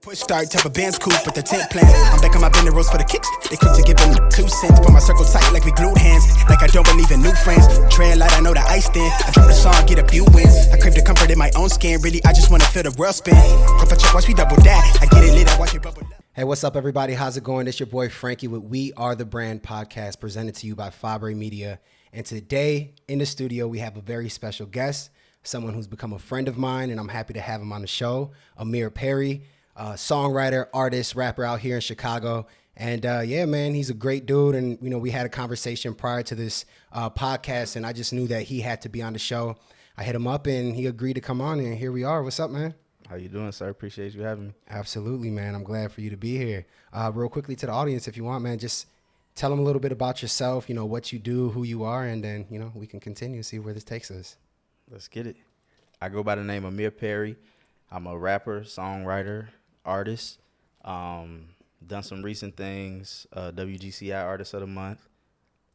Push start type of band's cool, but the tent plans. I'm back on my bender rolls for the kicks. They quick to give them 2 cents. Put my circle tight like we glued hands. Like I don't believe in new friends. Trail light, I know the ice thin. I drop the song, get a few wins. I crave the comfort in my own skin. Really, I just wanna feel the world spin. If I check, watch me double that. I get it lit, I watch it bubble up. Hey, what's up, everybody? How's it going? It's your boy Frankie with We Are the Brand podcast, presented to you by Fabre Media. And today in the studio, we have a very special guest, someone who's become a friend of mine, and I'm happy to have him on the show, Amiir Perry, songwriter, artist, rapper out here in Chicago. And yeah, man, he's a great dude. And, you know, we had a conversation prior to this podcast, and I just knew that he had to be on the show. I hit him up, and he agreed to come on, and here we are. What's up, man? How you doing, sir? Appreciate you having me. Absolutely, man. I'm glad for you to be here. Real quickly to the audience, if you want, man, just tell them a little bit about yourself, you know, what you do, who you are, and then, you know, we can continue and see where this takes us. Let's get it. I go by the name of Amiir Perry. I'm a rapper, songwriter, artist. Done some recent things, WGCI Artist of the Month.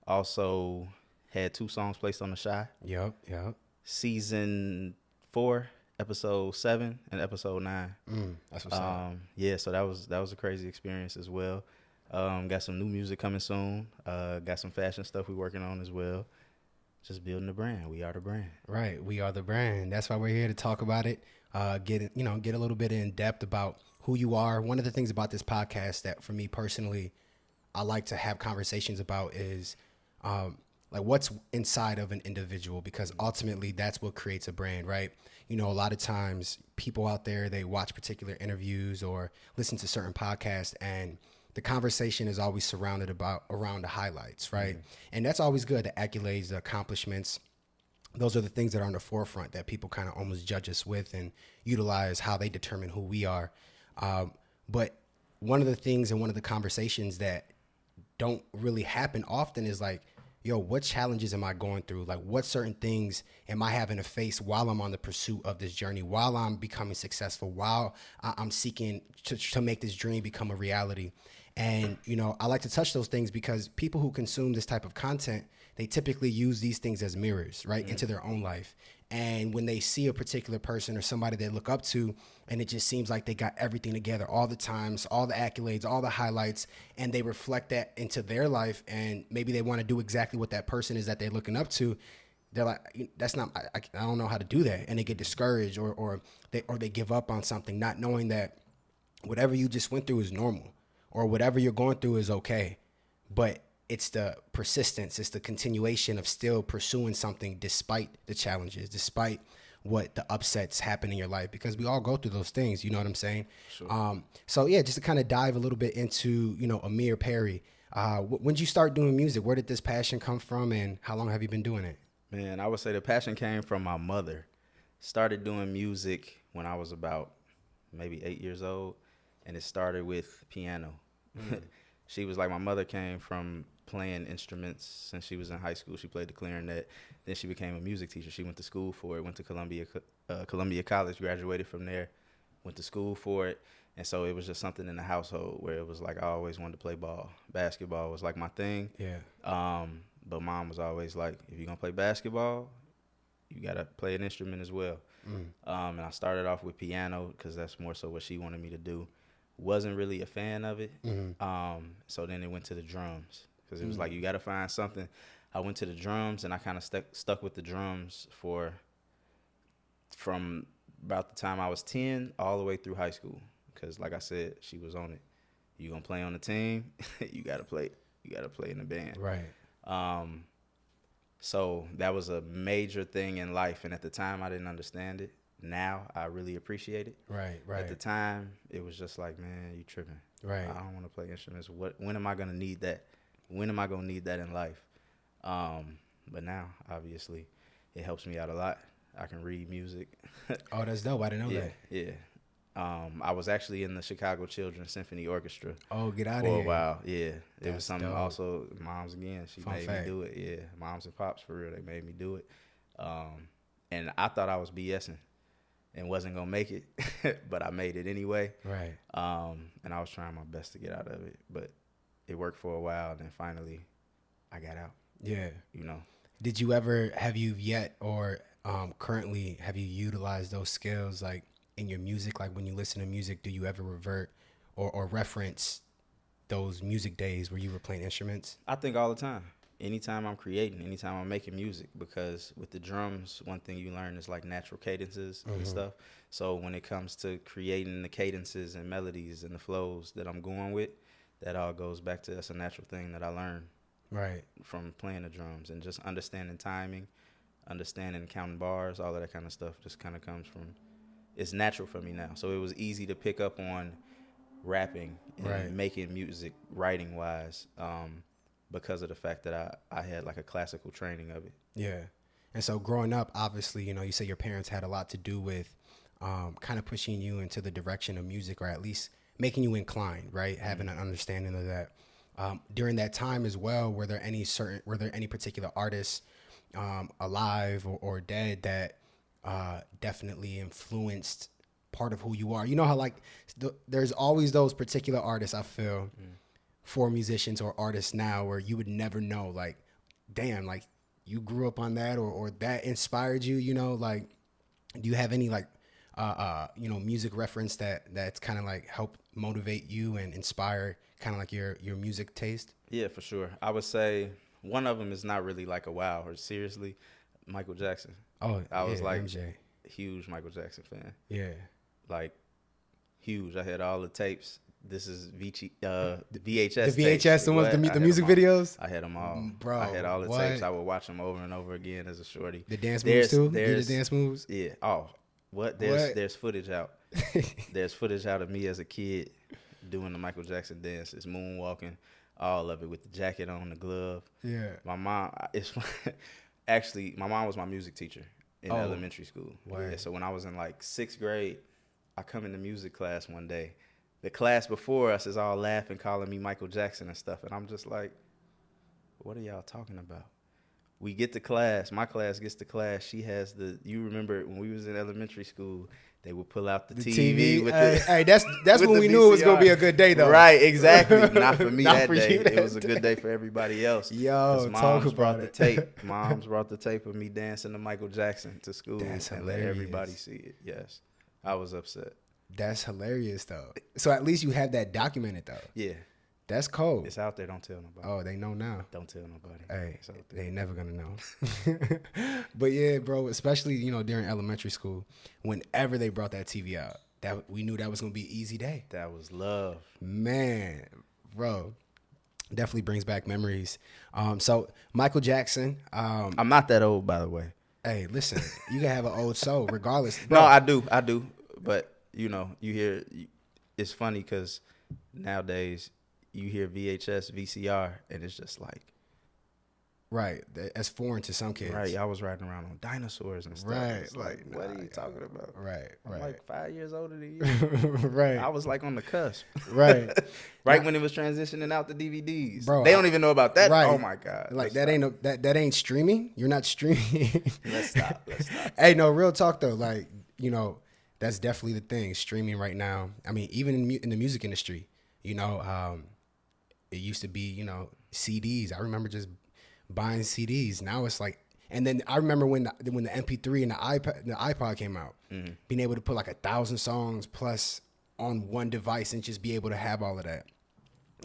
Also had 2 songs placed on the Shy. Yep. Season 4. Episode 7 and episode 9. That's what's up. Yeah, so that was a crazy experience as well. Got some new music coming soon. Got some fashion stuff we're working on as well. Just building the brand. We are the brand. Right. We are the brand. That's why we're here to talk about it. Get a little bit in depth about who you are. One of the things about this podcast that for me personally, I like to have conversations about is like what's inside of an individual, because ultimately that's what creates a brand, right? You know, a lot of times people out there, they watch particular interviews or listen to certain podcasts, and the conversation is always surrounded around the highlights, right? And that's always good, the accolades, the accomplishments. Those are the things that are on the forefront that people kind of almost judge us with and utilize how they determine who we are. But one of the things and one of the conversations that don't really happen often is like, yo, what challenges am I going through? Like, what certain things am I having to face while I'm on the pursuit of this journey, while I'm becoming successful, while I'm seeking to make this dream become a reality? And, you know, I like to touch those things because people who consume this type of content, they typically use these things as mirrors, right, into their own life. And when they see a particular person or somebody they look up to, and it just seems like they got everything together all the times, all the accolades, all the highlights, and they reflect that into their life, and maybe they want to do exactly what that person is that they're looking up to, they're like, that's not, I don't know how to do that. And they get discouraged or they give up on something, not knowing that whatever you just went through is normal, or whatever you're going through is okay. But it's the persistence, it's the continuation of still pursuing something despite the challenges, despite what the upsets happen in your life, because we all go through those things, you know what I'm saying? Sure. So yeah, just to kind of dive a little bit into, you know, Amiir Perry, when did you start doing music? Where did this passion come from, and how long have you been doing it? Man, I would say the passion came from my mother. Started doing music when I was about maybe 8 years old, and it started with piano. She was like, my mother came from playing instruments since she was in high school. She played the clarinet. Then she became a music teacher. She went to school for it, went to Columbia College, graduated from there, went to school for it. And so it was just something in the household where it was like I always wanted to play ball. Basketball was like my thing. Yeah. But mom was always like, if you're going to play basketball, you got to play an instrument as well. And I started off with piano because that's more so what she wanted me to do. Wasn't really a fan of it. So then it went to the drums because it was like, you got to find something. I went to the drums, and I kind of stuck with the drums from about the time I was 10 all the way through high school. Because like I said, she was on it. You going to play on the team, you got to play in the band. Right. So that was a major thing in life. And at the time, I didn't understand it. Now I really appreciate it. Right. At the time, it was just like, man, you tripping. Right. I don't want to play instruments. When am I gonna need that? When am I gonna need that in life? But now, obviously, it helps me out a lot. I can read music. Oh, that's dope. I didn't know that. Yeah. I was actually in the Chicago Children's Symphony Orchestra. Oh, get out of for here. a while. Yeah, it That's was something. dope. Also, moms again. She Fun made fact. me do it. Yeah, moms and pops for real. They made me do it. And I thought I was BSing and wasn't gonna make it, but I made it anyway. Right. And I was trying my best to get out of it, but it worked for a while. And then finally, I got out. Yeah. You know. Have you yet or currently have you utilized those skills like in your music? Like when you listen to music, do you ever revert or reference those music days where you were playing instruments? I think all the time. Anytime I'm creating, anytime I'm making music, because with the drums, one thing you learn is like natural cadences and stuff. So when it comes to creating the cadences and melodies and the flows that I'm going with, that all goes back to that's a natural thing that I learned Right. from playing the drums, and just understanding timing, understanding counting bars, all of that kind of stuff just kind of comes from, it's natural for me now. So it was easy to pick up on rapping and Right. making music writing wise, because of the fact that I had like a classical training of it. Yeah. And so growing up, obviously, you know, you say your parents had a lot to do with kind of pushing you into the direction of music, or at least making you inclined, right? Having an understanding of that. During that time as well, were there any particular artists alive or dead that definitely influenced part of who you are? You know how like there's always those particular artists, I feel, for musicians or artists now, where you would never know, like, damn, like you grew up on that, or that inspired you, you know, like, do you have any like you know, music reference that's kind of like helped motivate you and inspire kind of like your music taste? Yeah, for sure. I would say one of them is not really like a wow, or seriously, Michael Jackson. Oh, I was like MJ. huge Michael Jackson fan. Yeah. Like huge. I had all the tapes. This is the VHS. The tapes. VHS, the ones, What? the music videos. I had them all, Bro, I had all the what? tapes. I would watch them over and over again as a shorty. The dance moves too. You did There's the dance moves. Yeah. Oh, what? There's footage out. There's footage out of me as a kid doing the Michael Jackson dances, moonwalking, all of it with the jacket on, the glove. Yeah. My mom, actually, my mom was my music teacher in elementary school. Word. Yeah, so when I was in like 6th grade, I come into music class one day. The class before us is all laughing, calling me Michael Jackson and stuff. And I'm just like, what are y'all talking about? We get to class. My class gets to class. She has you remember when we was in elementary school, they would pull out the TV with hey, that's with when the we knew it was gonna VCR. be a good day, though. Right, exactly. Not for me Not that for day. you It that was a good day for everybody else. Yo, 'Cause talk Moms about brought the it. tape. Moms brought the tape of me dancing to Michael Jackson to school. That's and let hilarious. everybody see it. Yes, I was upset. That's hilarious, though. So at least you have that documented, though. Yeah, That's cold. it's out there. Don't tell nobody. Oh, they know now. Don't tell nobody. Hey, It's out there. they ain't never gonna know. But yeah, bro, especially, you know, during elementary school, whenever they brought that TV out, that we knew that was gonna be an easy day. That was love. Man, bro, definitely brings back memories. So Michael Jackson, I'm not that old, by the way. hey, listen, you can have an old soul regardless. No, Bro, I do. But you know, it's funny because nowadays you hear VHS, VCR, and it's just like, right, that's foreign to some kids. right, I was riding around on dinosaurs and stuff. Right, It's like, what are you talking about? Right, I'm right, like 5 years older than you. right, I was like on the cusp. right. Right when it was transitioning out the DVDs. Bro, They don't even know about that. Right. Oh my God. Like Let's that ain't streaming. You're not streaming. Let's stop. Hey, no, real talk though. Like, you know, that's definitely the thing. Streaming right now. I mean, even in the music industry, you know, it used to be, you know, CDs. I remember just buying CDs. Now it's like, and then I remember when the MP3 and the iPod came out, being able to put like 1,000 songs plus on one device and just be able to have all of that.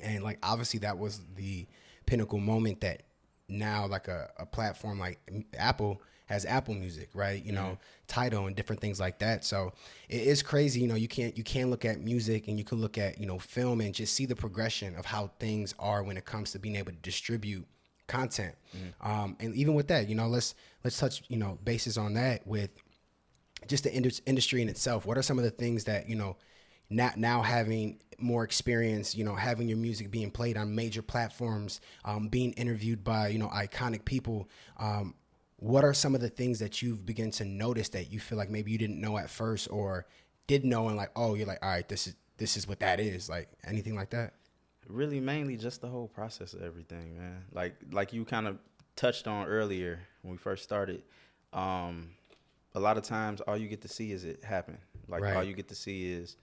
And like, obviously that was the pinnacle moment that now like a platform like Apple has Apple Music, right? You know, Tidal and different things like that. So it is crazy. You know, you can look at music and you can look at, you know, film and just see the progression of how things are when it comes to being able to distribute content. And even with that, you know, let's touch, you know, bases on that with just the industry in itself. What are some of the things that, you know, now having more experience, you know, having your music being played on major platforms, being interviewed by, you know, iconic people, what are some of the things that you've begun to notice that you feel like maybe you didn't know at first or did know and like, oh, you're like, all right, this is what that is, like anything like that? Really, mainly just the whole process of everything, man. Like you kind of touched on earlier when we first started. A lot of times, all you get to see is it happen. Like Right. all you get to see is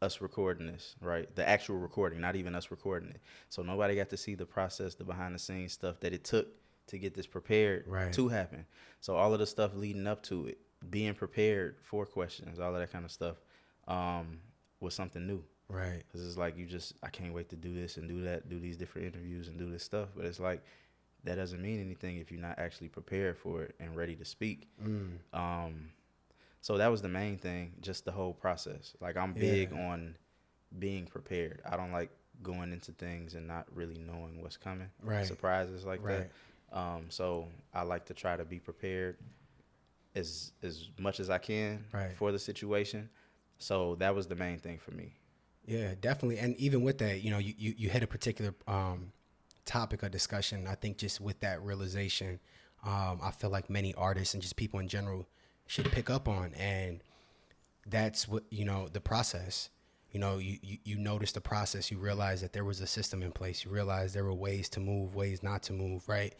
us recording this, right? The actual recording, not even us recording it. So nobody got to see the process, the behind the scenes stuff that it took to get this prepared Right. to happen. So all of the stuff leading up to it, being prepared for questions, all of that kind of stuff, was something new. Right. Because it's like I can't wait to do this and do that, do these different interviews and do this stuff. But it's like, that doesn't mean anything if you're not actually prepared for it and ready to speak. So that was the main thing, just the whole process. Like, I'm big on being prepared. I don't like going into things and not really knowing what's coming. Right. Surprises like Right. that. So I like to try to be prepared as much as I can for the situation. So that was the main thing for me. Yeah, definitely. And even with that, you know, you hit a particular topic of discussion. I think just with that realization, I feel like many artists and just people in general should pick up on. And that's what, you know, the process. You know, you notice the process. You realize that there was a system in place. You realize there were ways to move, ways not to move, right?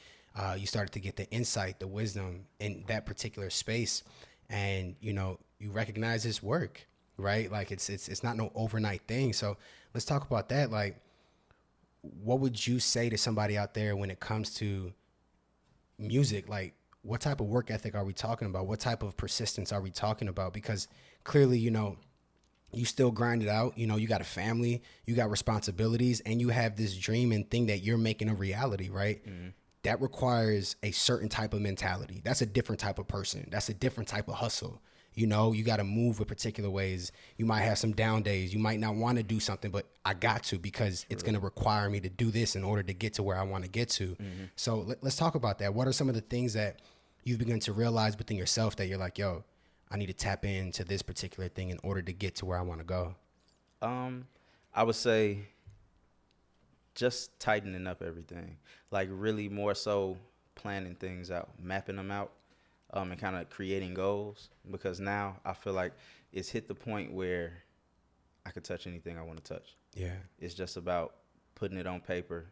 You started to get the insight, the wisdom in that particular space. And, you know, you recognize this work, right? Like, it's not no overnight thing. So let's talk about that. Like, what would you say to somebody out there when it comes to music? Like, what type of work ethic are we talking about? What type of persistence are we talking about? Because clearly, you know, you still grind it out. You know, you got a family, you got responsibilities, and you have this dream and thing that you're making a reality, right? That requires a certain type of mentality. That's a different type of person. That's a different type of hustle. You know, you got to move with particular ways. You might have some down days. You might not want to do something, but I got to, because it's going to require me to do this in order to get to where I want to get to. So let's talk about that. What are some of the things that you've begun to realize within yourself that you're like, yo, I need to tap into this particular thing in order to get to where I want to go? I would say just tightening up everything. Like, really more so planning things out, mapping them out, and kind of creating goals. Because now I feel like it's hit the point where I could touch anything I want to touch. Yeah. It's just about putting it on paper,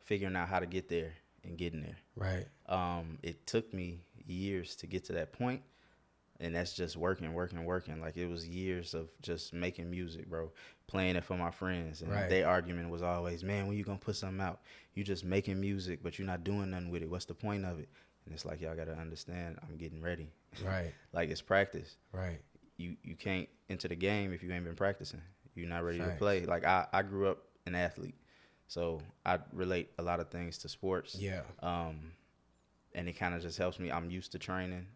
figuring out how to get there and getting there. Right. It took me years to get to that point. And that's just working. Like, it was years of just making music, bro, playing it for my friends. And their argument was always, man, when you going to put something out? You just making music, but you're not doing nothing with it. What's the point of it? And it's like, y'all got to understand, I'm getting ready. Right. Like, it's practice. Right. You can't enter the game if you ain't been practicing. You're not ready to play. Like, I grew up an athlete, so I relate a lot of things to sports. Yeah. And it kind of just helps me. I'm used to training,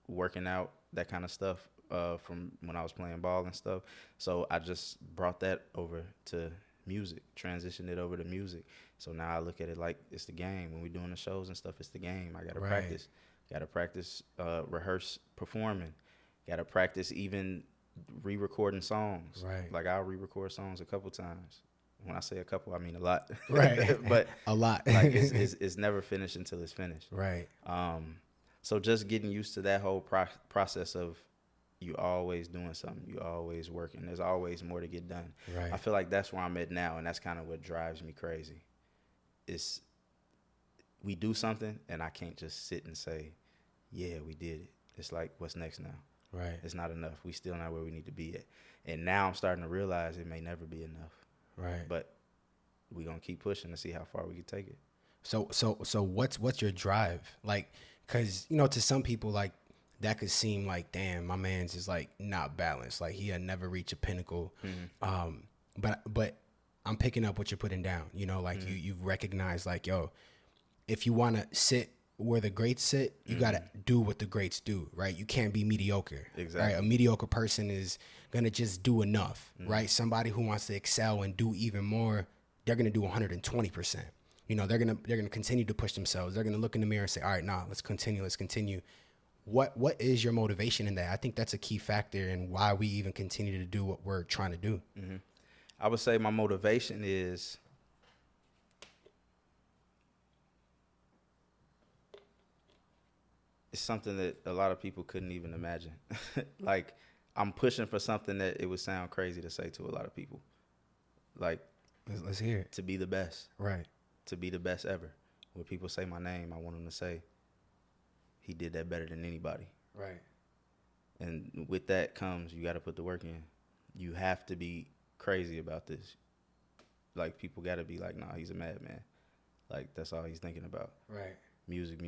working out, that kind of stuff, from when I was playing ball and stuff. So I just brought that over to music, transitioned it over to music. So now I look at it like it's the game. When we're doing the shows and stuff, it's the game. I got to practice, rehearse performing, got to practice even re-recording songs. Right. Like, I'll re-record songs a couple times. When I say a couple, I mean a lot. Right. But a lot. Like, it's never finished until it's finished. Right. So just getting used to that whole process of you always doing something, you always working. There's always more to get done. Right. I feel like that's where I'm at now, and that's kind of what drives me crazy. It's we do something, and I can't just sit and say, yeah, we did it. It's like, what's next now? Right. It's not enough. We still not where we need to be at. And now I'm starting to realize it may never be enough. Right. But we're going to keep pushing to see how far we can take it. So what's your drive? Like, because, you know, to some people, like, that could seem like, damn, my man's is like not balanced. Like, he had never reached a pinnacle. But I'm picking up what you're putting down. You know, like, you've recognized, like, yo, if you want to sit where the greats sit, you got to do what the greats do, right? You can't be mediocre. Exactly. Right? A mediocre person is going to just do enough, right? Somebody who wants to excel and do even more, they're going to do 120%. You know, they're going to continue to push themselves. They're going to look in the mirror and say, all right, nah, let's continue. What is your motivation in that? I think that's a key factor in why we even continue to do what we're trying to do. I would say my motivation is it's something that a lot of people couldn't even imagine. Like, I'm pushing for something that it would sound crazy to say to a lot of people. Like, let's hear it. To be the best. Right. To be the best ever. When people say my name, I want them to say, he did that better than anybody. Right. And with that comes, you got to put the work in. You have to be crazy about this. Like, people got to be like, nah, he's a madman. Like, that's all he's thinking about. Right. Music.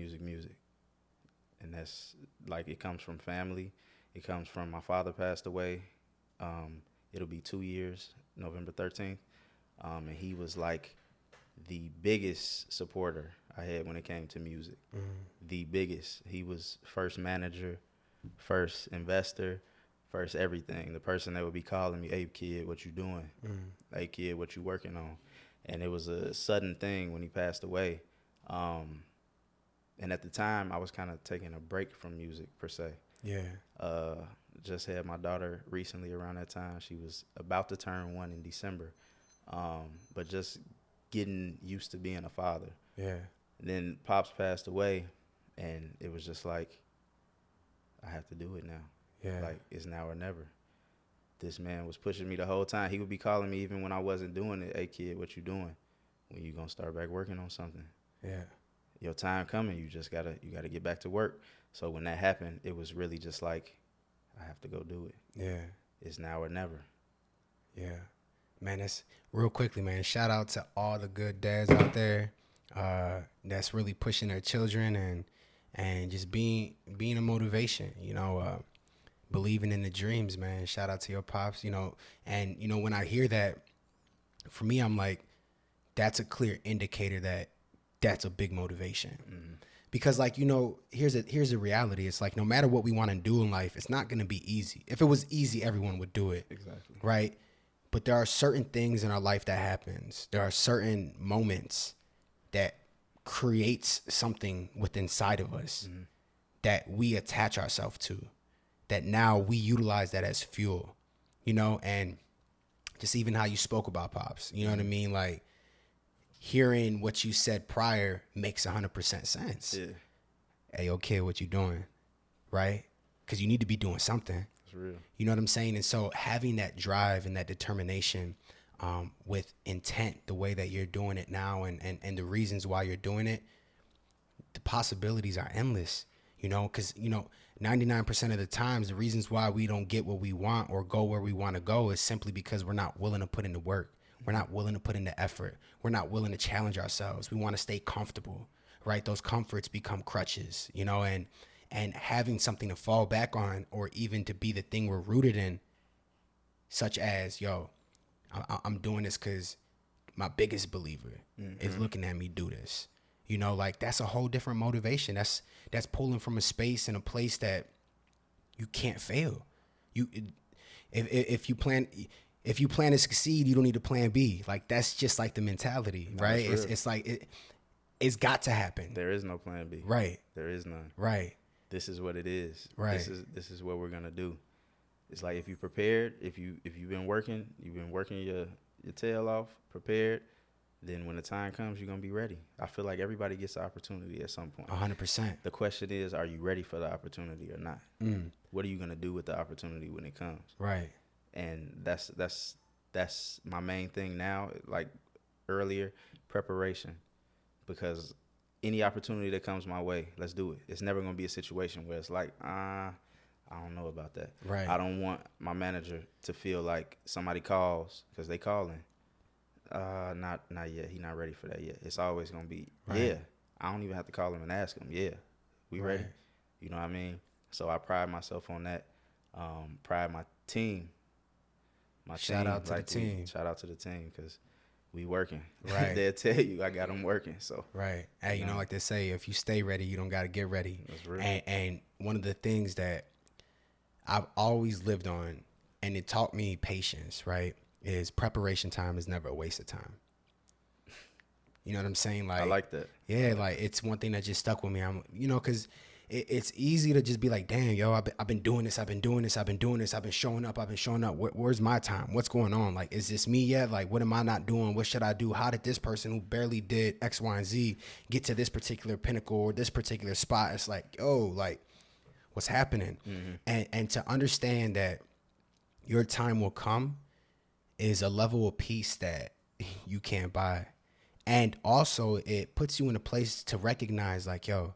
and that's like, it comes from family. It comes from my father passed away. It'll be 2 years, November 13th. And he was like the biggest supporter I had when it came to music. The biggest. He was first manager, first investor, first everything. The person that would be calling me, "Hey kid, what you doing? Hey kid, what you working on?" And it was a sudden thing when he passed away. And at the time, I was kind of taking a break from music per se. Yeah. Just had my daughter recently around that time. She was about to turn 1 in December. But just getting used to being a father. Yeah. And then Pops passed away, and it was just like, I have to do it now. Yeah. Like, it's now or never. This man was pushing me the whole time. He would be calling me even when I wasn't doing it. "Hey kid, what you doing? When you gonna start back working on something? Yeah. Your time coming. You gotta get back to work." So when that happened, it was really just like, I have to go do it. Yeah. It's now or never. Yeah. Man, that's real quickly, man. Shout out to all the good dads out there that's really pushing their children and just being a motivation, believing in the dreams, man. Shout out to your pops, And, when I hear that, for me, I'm like, that's a clear indicator that that's a big motivation. Because, like, here's a reality. It's like, no matter what we want to do in life, it's not going to be easy. If it was easy, everyone would do it. Exactly. Right? But there are certain things in our life that happens. There are certain moments that creates something within inside of us that we attach ourselves to, that now we utilize that as fuel, and just even how you spoke about Pops, you know what I mean? Like, hearing what you said prior makes 100% sense. Yeah. Hey, yo, kid, what you doing? Right? Because you need to be doing something. It's real. You know what I'm saying? And so having that drive and that determination with intent, the way that you're doing it now and the reasons why you're doing it, the possibilities are endless, because, 99% of the times, the reasons why we don't get what we want or go where we want to go is simply because we're not willing to put in the work. We're not willing to put in the effort. We're not willing to challenge ourselves. We want to stay comfortable, right? Those comforts become crutches, and having something to fall back on, or even to be the thing we're rooted in, such as, I'm doing this because my biggest believer is looking at me do this. Like, that's a whole different motivation. That's pulling from a space and a place that you can't fail. If you plan to succeed, you don't need a plan B. Like, that's just like the mentality, right? It's like it's got to happen. There is no plan B. Right. There is none. Right. This is what it is. Right. This is what we're gonna do. It's like, if you prepared, if you've been working your tail off, prepared, then when the time comes, you're gonna be ready. I feel like everybody gets the opportunity at some point. 100%. The question is, are you ready for the opportunity or not? What are you gonna do with the opportunity when it comes? Right. And that's my main thing now. Like earlier, preparation, because any opportunity that comes my way, let's do it. It's never gonna be a situation where it's like, I don't know about that. Right. I don't want my manager to feel like somebody calls because they calling. Not yet. He not ready for that yet. It's always gonna be, right. Yeah. I don't even have to call him and ask him. Yeah, we ready. You know what I mean? So I pride myself on that. Pride my team. Shout out to the team. Shout out to the team, because we working. Right. They'll tell you I got them working. So right. Hey, like they say, if you stay ready, you don't got to get ready. That's real. And one of the things that I've always lived on, and it taught me patience, right, is preparation time is never a waste of time. You know what I'm saying? Like, I like that. Yeah, like, it's one thing that just stuck with me. I'm, because it's easy to just be like, damn, yo, I've been doing this, I've been showing up. Where's my time? What's going on? Like, is this me yet? Like, what am I not doing? What should I do? How did this person who barely did X, Y, and Z get to this particular pinnacle or this particular spot? It's like, oh, like, what's happening? And to understand that your time will come is a level of peace that you can't buy. And also, it puts you in a place to recognize, like, yo,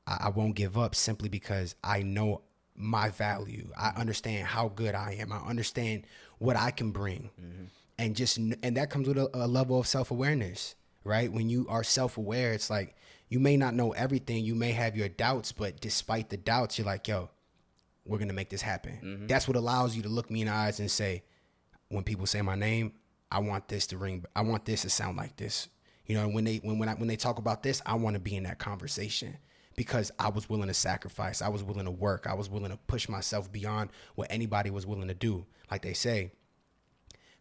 I won't give up simply because I know my value. I understand how good I am. I understand what I can bring. And that comes with a level of self-awareness, right? When you are self-aware, it's like You may not know everything. You may have your doubts, but despite the doubts, you're like, yo, we're going to make this happen. Mm-hmm. That's what allows you to look me in the eyes and say, when people say my name, I want this to ring. I want this to sound like this. You know, when they talk about this, I want to be in that conversation because I was willing to sacrifice. I was willing to work. I was willing to push myself beyond what anybody was willing to do. Like they say,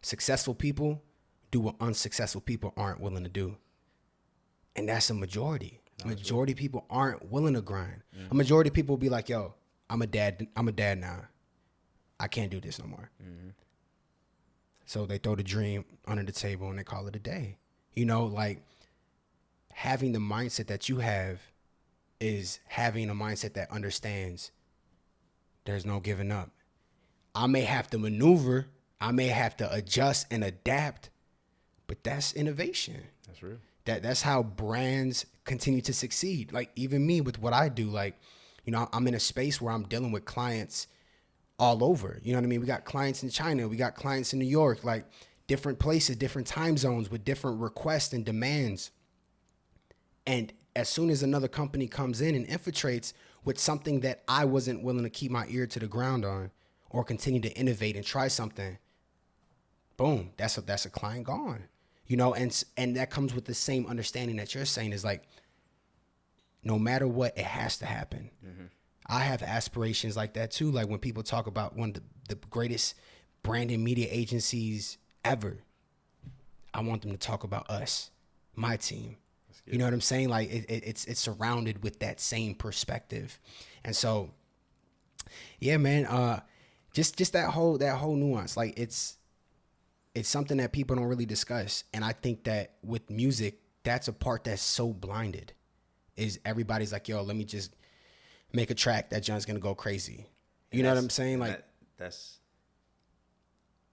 successful people do what unsuccessful people aren't willing to do. And that's a majority. Majority of people aren't willing to grind. A majority of people will be like, yo, I'm a dad now. I can't do this no more. Mm-hmm. So they throw the dream under the table and they call it a day. You know, like having the mindset that you have is having a mindset that understands there's no giving up. I may have to maneuver. I may have to adjust and adapt, but that's innovation. That's real. That's how brands continue to succeed. Like even me with what I do, like, you know, I'm in a space where I'm dealing with clients all over. You know what I mean? We got clients in China. We got clients in New York, like different places, different time zones with different requests and demands. And as soon as another company comes in and infiltrates with something that I wasn't willing to keep my ear to the ground on or continue to innovate and try something, boom, that's a client gone. You know, and that comes with the same understanding that you're saying is like, no matter what, it has to happen. Mm-hmm. I have aspirations like that too. Like when people talk about one of the greatest branding media agencies ever, I want them to talk about us, my team. You know what I'm saying? Like it's surrounded with that same perspective. And so, yeah, man, just that whole nuance, like it's something that people don't really discuss. And I think that with music, that's a part that's so blinded is everybody's like, yo, let me just make a track that John's going to go crazy. You know what I'm saying? Like that's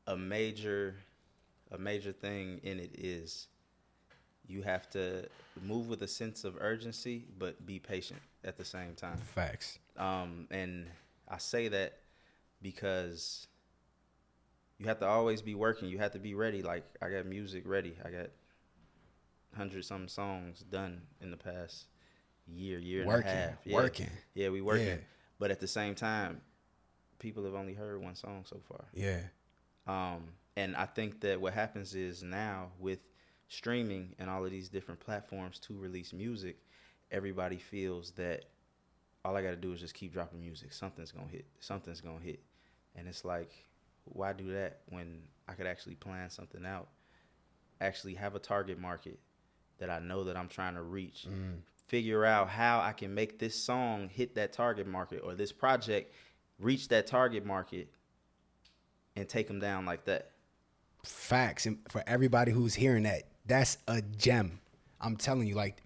a major thing in it is you have to move with a sense of urgency, but be patient at the same time. Facts. And I say that because you have to always be working. You have to be ready. Like I got music ready. I got 100-some songs done in the past year and a half. Working. Yeah, we working. Yeah. But at the same time, people have only heard one song so far. Yeah. And I think that what happens is now with streaming and all of these different platforms to release music, everybody feels that all I got to do is just keep dropping music. Something's going to hit. And it's like, why do that when I could actually plan something out, actually have a target market that I know that I'm trying to reach, figure out how I can make this song hit that target market or this project reach that target market and take them down like that. Facts. And for everybody who's hearing that, that's a gem. I'm telling you, like,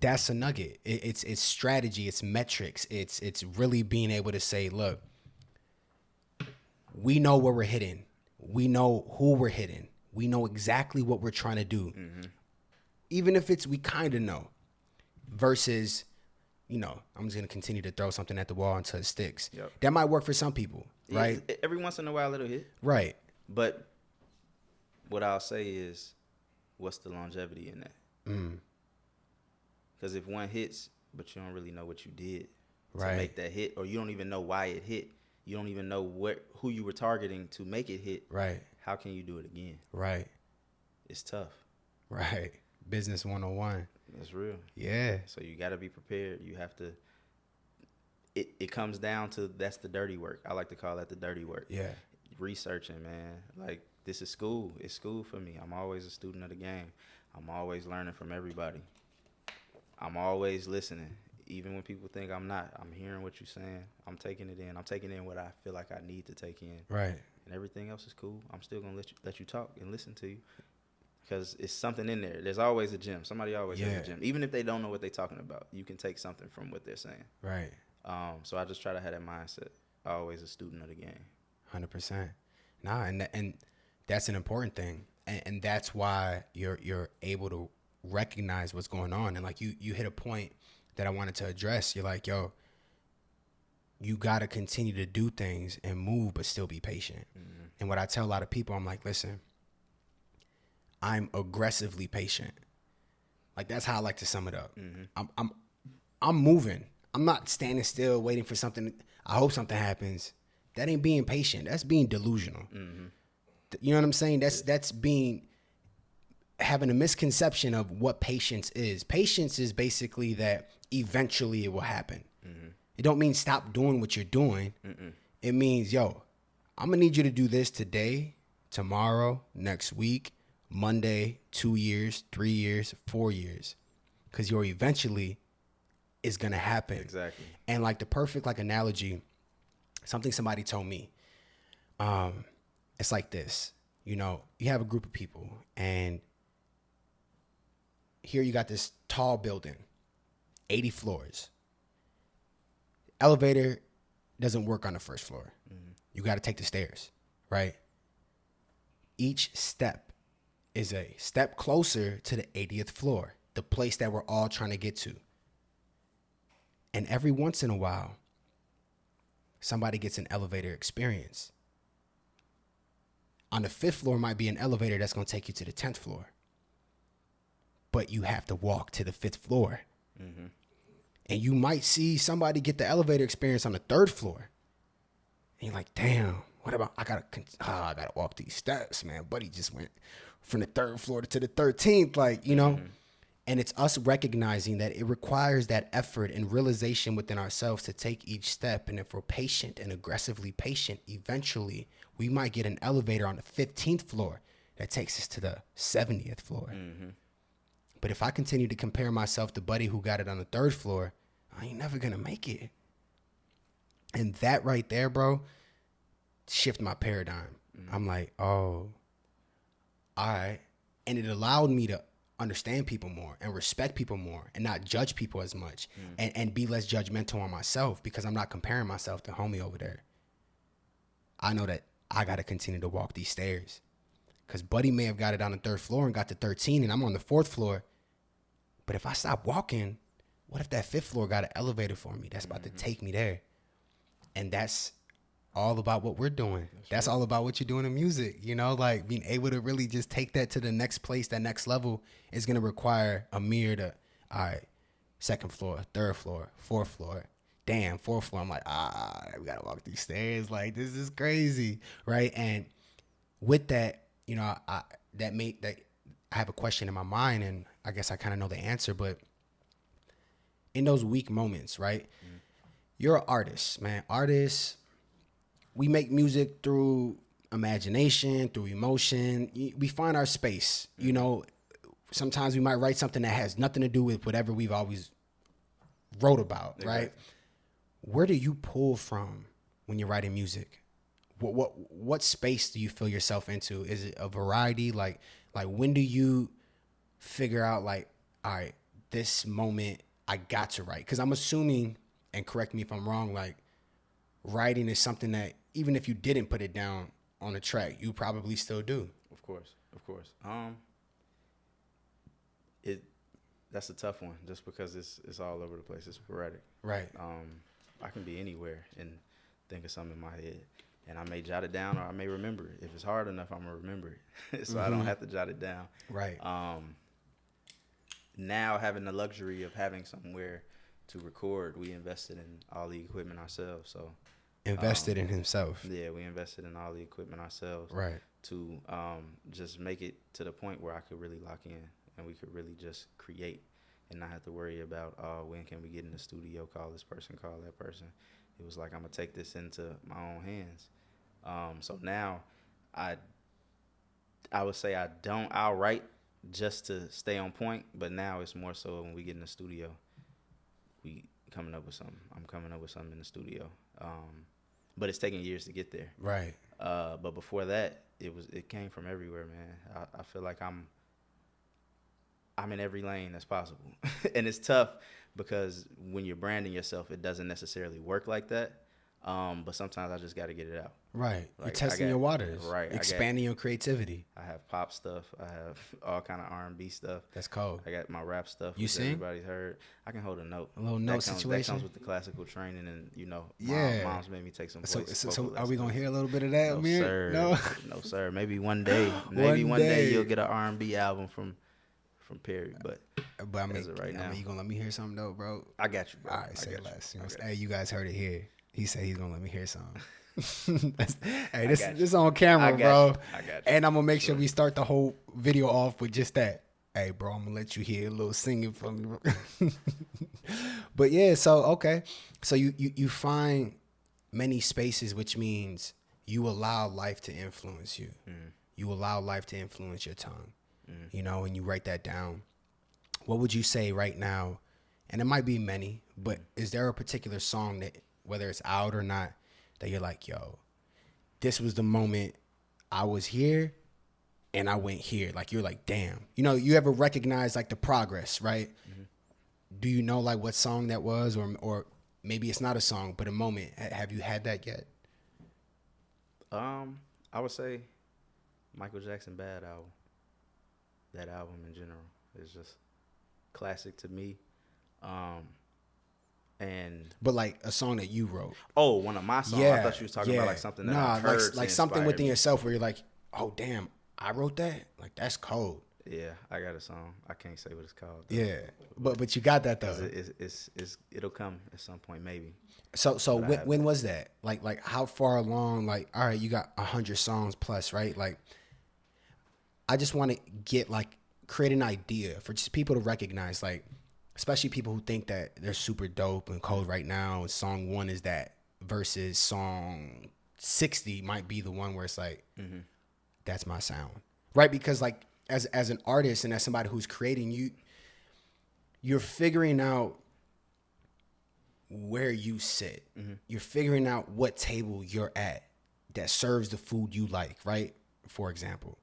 that's a nugget. It's strategy, it's metrics, it's really being able to say, look, we know where we're hitting. We know who we're hitting. We know exactly what we're trying to do. Mm-hmm. Even if we kind of know. Versus, you know, I'm just going to continue to throw something at the wall until it sticks. Yep. That might work for some people, right? Every once in a while it'll hit. Right. But what I'll say is, what's the longevity in that? Because if one hits, but you don't really know what you did to make that hit, or you don't even know why it hit, you don't even know who you were targeting to make it hit. Right. How can you do it again? Right. It's tough. Right. Business 101. That's real. Yeah. So you got to be prepared. You have to. It comes down to that's the dirty work. I like to call that the dirty work. Yeah. Researching, man. Like this is school. It's school for me. I'm always a student of the game. I'm always learning from everybody. I'm always listening. Even when people think I'm not, I'm hearing what you're saying. I'm taking it in. I'm taking in what I feel like I need to take in. Right. And everything else is cool. I'm still going to let you talk and listen to you because it's something in there. There's always a gem. Somebody always has a gem. Even if they don't know what they're talking about, you can take something from what they're saying. Right. So I just try to have that mindset. Always a student of the game. 100%. Nah, and that's an important thing. And that's why you're able to recognize what's going on. And like you hit a point that I wanted to address. You're like, yo, you got to continue to do things and move, but still be patient. Mm-hmm. And what I tell a lot of people, I'm like, listen, I'm aggressively patient. Like that's how I like to sum it up. I'm moving. I'm not standing still waiting for something. I hope something happens. That ain't being patient. That's being delusional. You know what I'm saying? That's being having a misconception of what patience is. Patience is basically that eventually it will happen. It don't mean stop doing what you're doing. It means, yo, I'm gonna need you to do this today, tomorrow, next week, Monday, 2 years, 3 years, 4 years, because your eventually is gonna happen. Exactly. And like the perfect like analogy, something somebody told me. It's like this. You know, you have a group of people, and here you got this tall building, 80 floors. Elevator doesn't work on the first floor. You got to take the stairs, right? Each step is a step closer to the 80th floor, the place that we're all trying to get to. And every once in a while, somebody gets an elevator experience. On the 5th floor might be an elevator that's going to take you to the 10th floor. But you have to walk to the 5th floor. And you might see somebody get the elevator experience on the 3rd floor. And you're like, damn, what about, I gotta walk these steps, man. Buddy just went from the 3rd floor to the 13th, like, you know. And it's us recognizing that it requires that effort and realization within ourselves to take each step. And if we're patient and aggressively patient, eventually we might get an elevator on the 15th floor that takes us to the 70th floor. But if I continue to compare myself to Buddy who got it on the 3rd floor, I ain't never gonna make it. And that right there, bro, shift my paradigm. I'm like, oh, all right. And it allowed me to understand people more and respect people more and not judge people as much and be less judgmental on myself because I'm not comparing myself to homie over there. I know that I got to continue to walk these stairs because Buddy may have got it on the 3rd floor and got to 13 and I'm on the 4th floor. But if I stop walking, what if that 5th floor got an elevator for me that's about to take me there? And that's all about what we're doing. That's all about what you're doing in music, you know, like being able to really just take that to the next place, that next level is going to require Amiir to, all right, 2nd floor, 3rd floor, 4th floor. Damn, 4th floor. I'm like, we got to walk these stairs. Like, this is crazy, right? And with that, you know, I have a question in my mind and I guess I kind of know the answer, but in those weak moments, right? You're an artist, man. Artists, we make music through imagination, through emotion. We find our space. You know, sometimes we might write something that has nothing to do with whatever we've always wrote about, right? Where do you pull from when you're writing music? What space do you feel yourself into? Is it a variety? Like when do you figure out like, all right, this moment I got to write? Because I'm assuming, and correct me if I'm wrong, like writing is something that even if you didn't put it down on a track, you probably still do. Of course. That's a tough one just because it's all over the place. It's sporadic. Right. I can be anywhere and think of something in my head. And I may jot it down or I may remember it. If it's hard enough, I'm going to remember it. So I don't have to jot it down. Right. Now having the luxury of having somewhere to record, we invested in all the equipment ourselves. So invested in himself. Yeah, we invested in all the equipment ourselves. Right. To just make it to the point where I could really lock in and we could really just create and not have to worry about, when can we get in the studio, call this person, call that person. It was like, I'm going to take this into my own hands. So now I would say I'll write just to stay on point, but now it's more so when we get in the studio, I'm coming up with something in the studio. But it's taking years to get there. Right. But before that, it came from everywhere, man. I feel like I'm in every lane that's possible. And it's tough because when you're branding yourself, it doesn't necessarily work like that. But sometimes I just got to get it out. Right. Like, you're testing your waters. Right. Expanding your creativity. I have pop stuff. I have all kind of R&B stuff. That's cold. I got my rap stuff. You sing? Everybody's heard. I can hold a note. A little note situation. That comes with the classical training, and mom's made me take some. So are we gonna hear a little bit of that, Amiir? Sir. No, sir. Maybe one day. Maybe one day you'll get an R&B album from Perry, but I mean, as of right now, you gonna let me hear something though, bro? I got you, bro. All right, say less. You. Hey, you guys heard it here. He said he's gonna let me hear something. Hey, got you. this on camera, I got bro. you. I got you. And I'm gonna make sure we start the whole video off with just that. Hey, bro, I'm gonna let you hear a little singing from me. But yeah, so okay, so you find many spaces, which means you allow life to influence you. You allow life to influence your tongue. You know, and you write that down. What would you say right now? And it might be many, but is there a particular song that, whether it's out or not, that you're like, yo, this was the moment I was here and I went here. Like, you're like, damn. You know, you ever recognize like the progress, right? Do you know like what song that was, or maybe it's not a song, but a moment? Have you had that yet? I would say Michael Jackson Bad album. That album in general is just classic to me. But like a song that you wrote. Oh, one of my songs. Yeah, I thought you was talking about like something that I like, heard. like something within yourself where you're like, oh damn, I wrote that. Like that's cold. Yeah, I got a song. I can't say what it's called, though. Yeah, but you got that though. It'll come at some point maybe. So when was that? Like how far along? Like, all right, you got 100 songs plus, right? Like, I just want to get like create an idea for just people to recognize, like, especially people who think that they're super dope and cold right now. And song 1 is that versus song 60 might be the one where it's like, that's my sound, right? Because like as an artist and as somebody who's creating, you're figuring out where you sit. You're figuring out what table you're at that serves the food you like, right? For example.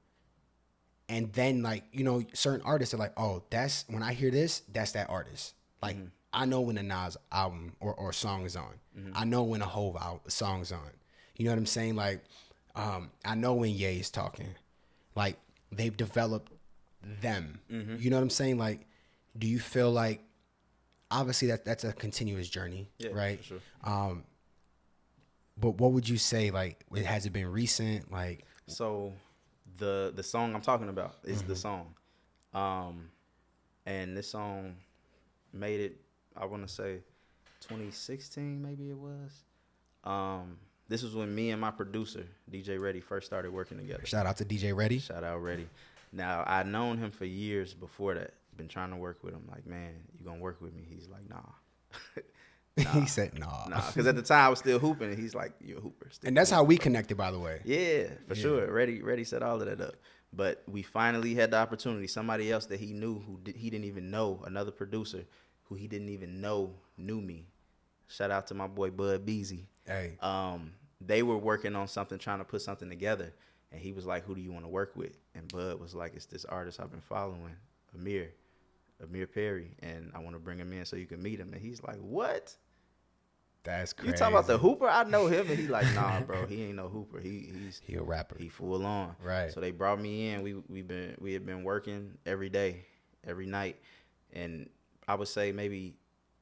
And then like, you know, certain artists are like, oh, that's when I hear this, that's that artist. Like I know when a Nas album or song is on. I know when a Hove song is on. You know what I'm saying? Like, I know when Ye is talking. Like they've developed them. You know what I'm saying? Like, do you feel like, obviously that's a continuous journey, right? For sure. But what would you say, like, has it been recent? Like, so the song I'm talking about is the song. And this song made it, I want to say 2016, maybe it was. This was when me and my producer, DJ Reddy, first started working together. Shout out to DJ Reddy. Shout out Reddy. Now, I'd known him for years before that. Been trying to work with him. Like, man, you gonna work with me? He's like, nah. He said, nah. Because at the time I was still hooping, and he's like, you're a hooper. And that's how we connected, by the way. Yeah, for sure. Reddy set all of that up. But we finally had the opportunity. Somebody else that he knew he didn't even know, another producer who he didn't even know knew me. Shout out to my boy Bud Beasy. Hey. They were working on something, trying to put something together. And he was like, who do you want to work with? And Bud was like, it's this artist I've been following, Amiir Perry, and I want to bring him in so you can meet him. And he's like, what? That's crazy. You talking about the hooper? I know him. And he like, nah, bro, he ain't no hooper. He a rapper. He full on. Right. So they brought me in. We had been working every day, every night. And I would say maybe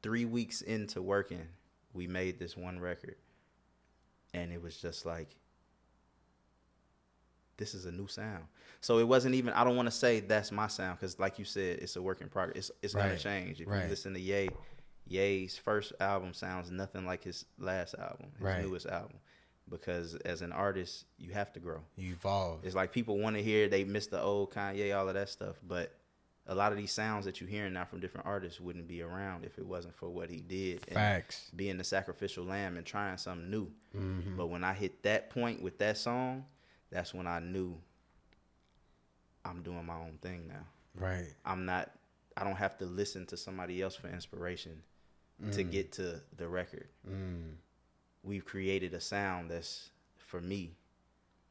3 weeks into working, we made this one record. And it was just like, this is a new sound. So it wasn't even, I don't want to say that's my sound, because like you said, it's a work in progress. It's going to change. If you listen to Ye's first album sounds nothing like his last album, his newest album. Because as an artist, you have to grow. You evolve. It's like people want to hear, they miss the old Kanye, all of that stuff. But a lot of these sounds that you're hearing now from different artists wouldn't be around if it wasn't for what he did. Facts. And being the sacrificial lamb and trying something new. But when I hit that point with that song, that's when I knew I'm doing my own thing now. Right. I don't have to listen to somebody else for inspiration to get to the record. We've created a sound that's for me.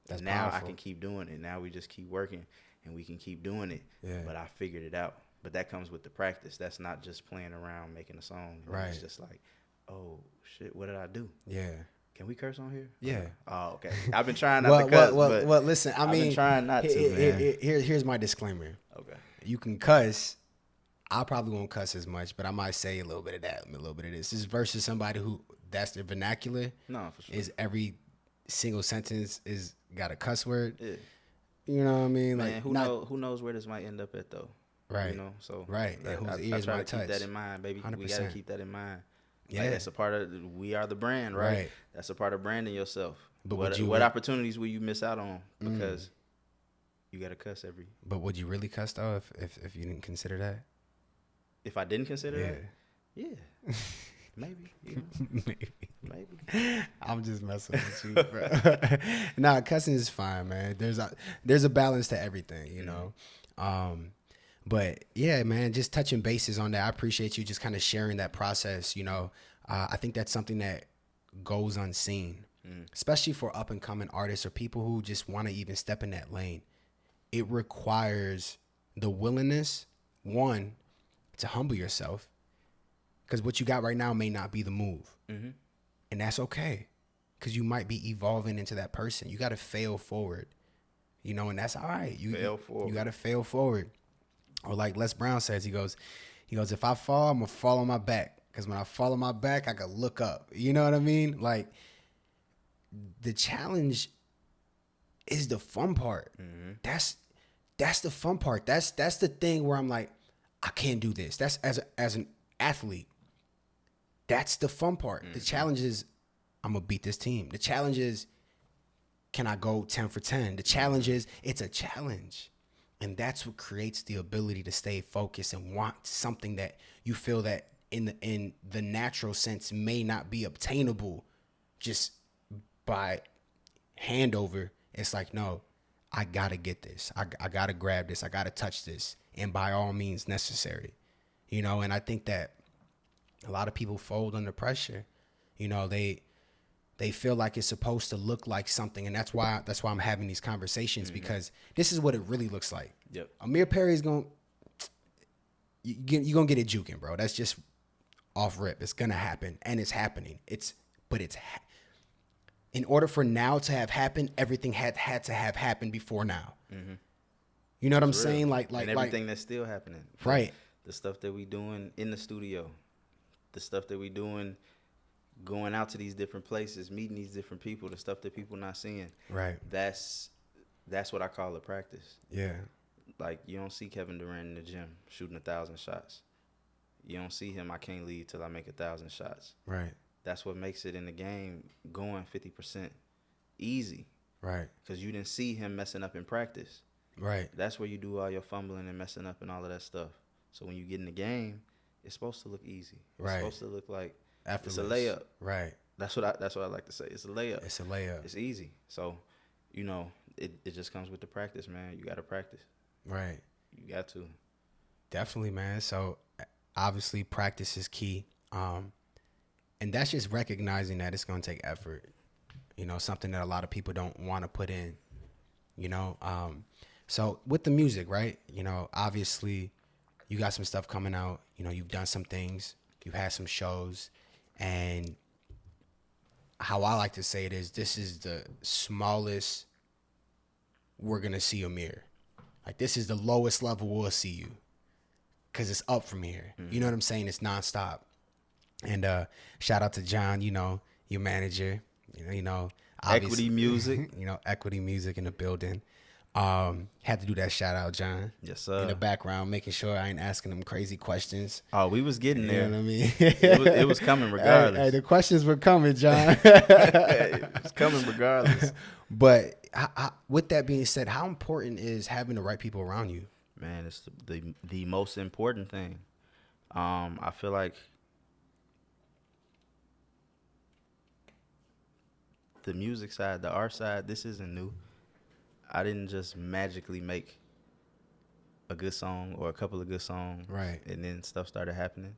That's now powerful. I can keep doing it. Now we just keep working and we can keep doing it. Yeah. But I figured it out. But that comes with the practice. That's not just playing around making a song. Right. It's just like, oh shit, what did I do? Yeah. Can we curse on here? Yeah. Oh, okay. I've been trying not to cuss. Well, listen, I've been trying not to, man. Here's my disclaimer. Okay. You can cuss. I probably won't cuss as much, but I might say a little bit of that, a little bit of this. This is versus somebody who that's their vernacular. No, for sure. Is every single sentence is got a cuss word. Yeah. You know what I mean? Man, who knows where this might end up at though? Right. You know, so Right. And whose I ears try to might keep touch. that in mind, baby. We got to 100%. keep that in mind. Yeah. Like, that's a part of we are the brand, right? Right. That's a part of branding yourself. But what opportunities will you miss out on because you got to cuss every? But would you really cuss though if you didn't consider that? If I didn't consider that, Yeah. yeah, maybe, you know, maybe. I'm just messing with you, bro. Nah, cussing is fine, man. There's a balance to everything, you know. But yeah, man, just touching bases on that. I appreciate you just kind of sharing that process. You know, I think that's something that goes unseen, especially for up and coming artists or people who just want to even step in that lane. It requires the willingness, one, to humble yourself, because what you got right now may not be the move. And that's okay, because you might be evolving into that person. You got to fail forward, you know, and that's all right. You got to fail forward. Or like Les Brown says, he goes, if I fall, I'm going to fall on my back, because when I fall on my back, I can look up. You know what I mean? Like, the challenge is the fun part. That's the fun part. That's the thing where I'm like, I can't do this. That's as an athlete. That's the fun part. The challenge is, I'm going to beat this team. The challenge is, can I go 10 for 10? The challenge is, it's a challenge. And that's what creates the ability to stay focused and want something that you feel that in the natural sense may not be obtainable just by handover. It's like, no, I got to get this. I got to grab this. I got to touch this. And by all means necessary, you know, and I think that a lot of people fold under pressure. You know, they feel like it's supposed to look like something. And that's why I'm having these conversations, because this is what it really looks like. Yep. Amiir Perry is you're going to get it juking, bro. That's just off rip. It's going to happen. And it's happening. In order for now to have happened, everything had to have happened before now. You know what I'm saying? Like and everything that's still happening. Right. The stuff that we doing in the studio, the stuff that we doing going out to these different places, meeting these different people, the stuff that people not seeing. Right. That's what I call a practice. Yeah. Like, you don't see Kevin Durant in the gym shooting 1,000 shots. You don't see him, I can't leave till I make 1,000 shots. Right. That's what makes it in the game going 50% easy. Right. Because you didn't see him messing up in practice. Right. That's where you do all your fumbling and messing up and all of that stuff. So when you get in the game, it's supposed to look easy. It's supposed to look like effortless. It's a layup. Right. That's what I like to say. It's a layup. It's a layup. It's easy. So, you know, it just comes with the practice, man. You got to practice. Right. You got to. Definitely, man. So obviously practice is key. And that's just recognizing that it's going to take effort. You know, something that a lot of people don't want to put in, you know. So with the music, right? You know, obviously you got some stuff coming out. You know, you've done some things. You've had some shows. And how I like to say it is, this is the smallest we're going to see Amiir. Like, this is the lowest level we'll see you, because it's up from here. You know what I'm saying? It's nonstop. And shout out to John, you know, your manager, you know, Equity Music. You know, Equity Music in the building. Had to do that shout out, John. Yes, sir. In the background, making sure I ain't asking them crazy questions. Oh, we was getting there. You know what I mean? it was coming regardless. Hey, the questions were coming, John. It's coming regardless. But with that being said, how important is having the right people around you? Man, it's the most important thing. I feel like the music side, the art side, this isn't new. I didn't just magically make a good song or a couple of good songs, right, and then stuff started happening.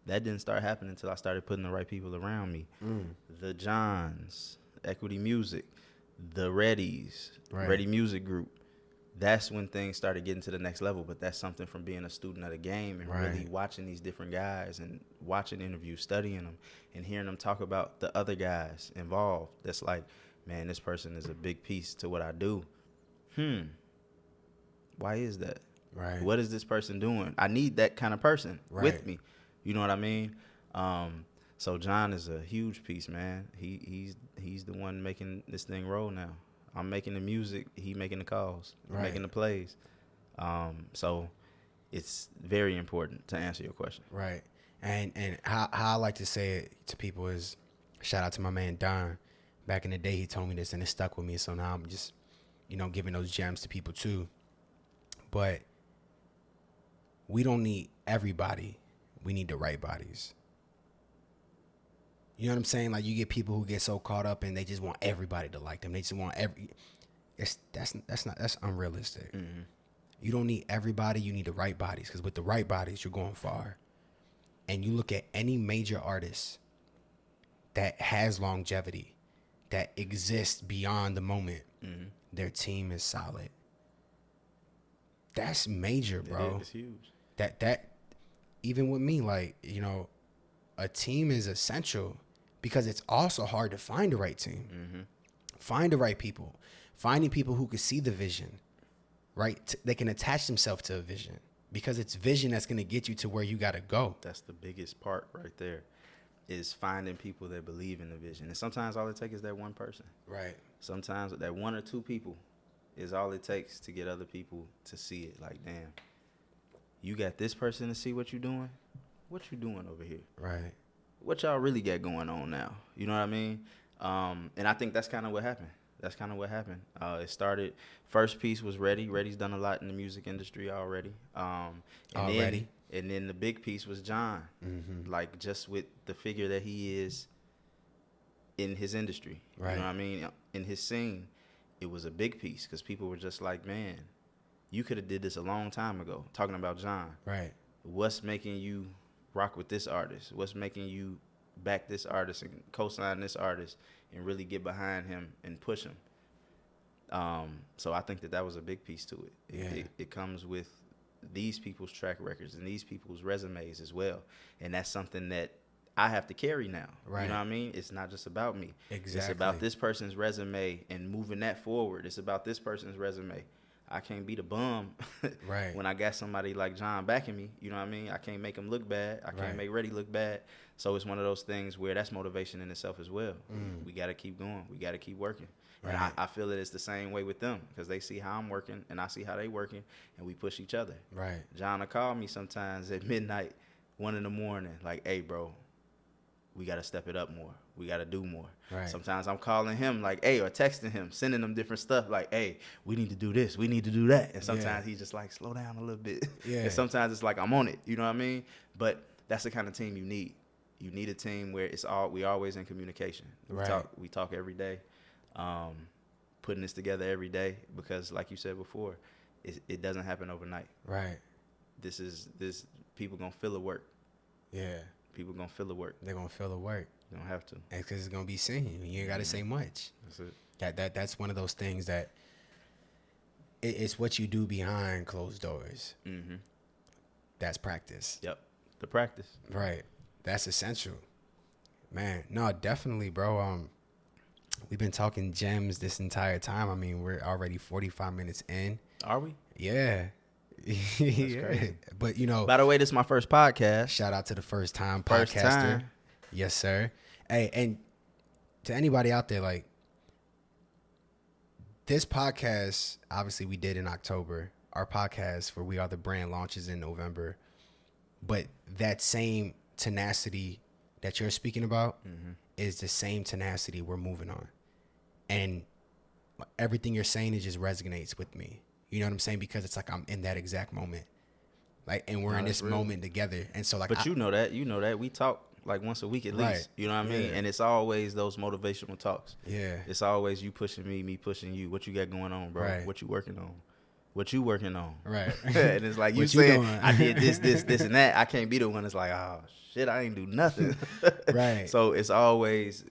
That didn't start happening until I started putting the right people around me. The Johns, Equity Music, the Readies, right. Ready Music Group. That's when things started getting to the next level. But that's something from being a student of the game and right. really watching these different guys and watching interviews, studying them, and hearing them talk about the other guys involved. That's like, man, this person is a big piece to what I do. Why is that? Right. What is this person doing? I need that kind of person with me. You know what I mean? So John is a huge piece, man. He's the one making this thing roll now. I'm making the music. He making the calls. Right. Making the plays. So it's very important to answer your question. Right. And how I like to say it to people is, shout out to my man Don. Back in the day, he told me this, and it stuck with me. So now I'm just, giving those gems to people too. But we don't need everybody. We need the right bodies. You know what I'm saying? Like, you get people who get so caught up and they just want everybody to like them. They just want that's unrealistic. Mm-hmm. You don't need everybody. You need the right bodies, because with the right bodies, you're going far. And you look at any major artist that has longevity, that exists beyond the moment, their team is solid. That's major, bro. It's huge. That even with me, like, a team is essential, because it's also hard to find the right team. Mm-hmm. Find the right people. Finding people who can see the vision, right? They can attach themselves to a vision, because it's vision that's going to get you to where you got to go. That's the biggest part right there, is finding people that believe in the vision. And sometimes all it takes is that one person. Right. Sometimes that one or two people is all it takes to get other people to see it. Like, damn, you got this person to see what you doing? What you doing over here? Right. What y'all really got going on now? You know what I mean? And I think that's kind of what happened. It started, first piece was Reddy. Reddy's done a lot in the music industry already. And then the big piece was John. Mm-hmm. Like, just with the figure that he is in his industry. Right. You know what I mean? In his scene, it was a big piece, because people were just like, man, you could have did this a long time ago. Talking about John. Right. What's making you rock with this artist? What's making you back this artist and co-sign this artist and really get behind him and push him? So I think that was a big piece to it. It comes with these people's track records and these people's resumes as well. And that's something that I have to carry now. Right. You know what I mean? It's not just about me. Exactly. It's about this person's resume and moving that forward. It's about this person's resume. I can't be the bum right. when I got somebody like John backing me. You know what I mean? I can't make him look bad. I can't make Reddy look bad. So it's one of those things where that's motivation in itself as well. We got to keep going. We got to keep working. Right. And I feel that it's the same way with them, because they see how I'm working and I see how they working, and we push each other. Right. John will call me sometimes at midnight, 1 a.m, like, hey, bro, we got to step it up more. We got to do more. Right. Sometimes I'm calling him like, hey, or texting him, sending him different stuff like, hey, we need to do this. We need to do that. And sometimes he's just like, slow down a little bit. Yeah. And sometimes it's like, I'm on it. You know what I mean? But that's the kind of team you need. You need a team where we always in communication. We talk every day, putting this together every day, because like you said before, it doesn't happen overnight. Right. This people going to feel the work. Yeah. People going to feel the work. They're going to feel the work. You don't have to. Because it's going to be seen. You ain't got to say much. That's it. That's one of those things that it's what you do behind closed doors. Mm-hmm. That's practice. Yep. The practice. Right. That's essential. Man, no, definitely, bro. We've been talking gems this entire time. I mean, we're already 45 minutes in. Are we? Yeah. That's crazy. But, by the way, this is my first podcast. Shout out to the first time podcaster. Yes, sir. Hey, and to anybody out there, like, this podcast, obviously we did in October. Our podcast for We Are the Brand launches in November. But that same tenacity that you're speaking about is the same tenacity we're moving on. And everything you're saying, it just resonates with me. You know what I'm saying? Because it's like I'm in that exact moment. Like, and we're in this moment together. And so, like, but you know that we talk like once a week at least. You know what I mean? And it's always those motivational talks. Yeah. It's always you pushing me pushing you. What you got going on, bro? Right. What you working on? Right. And it's like you saying, I did this, and that. I can't be the one that's like, oh, shit, I ain't do nothing. Right. So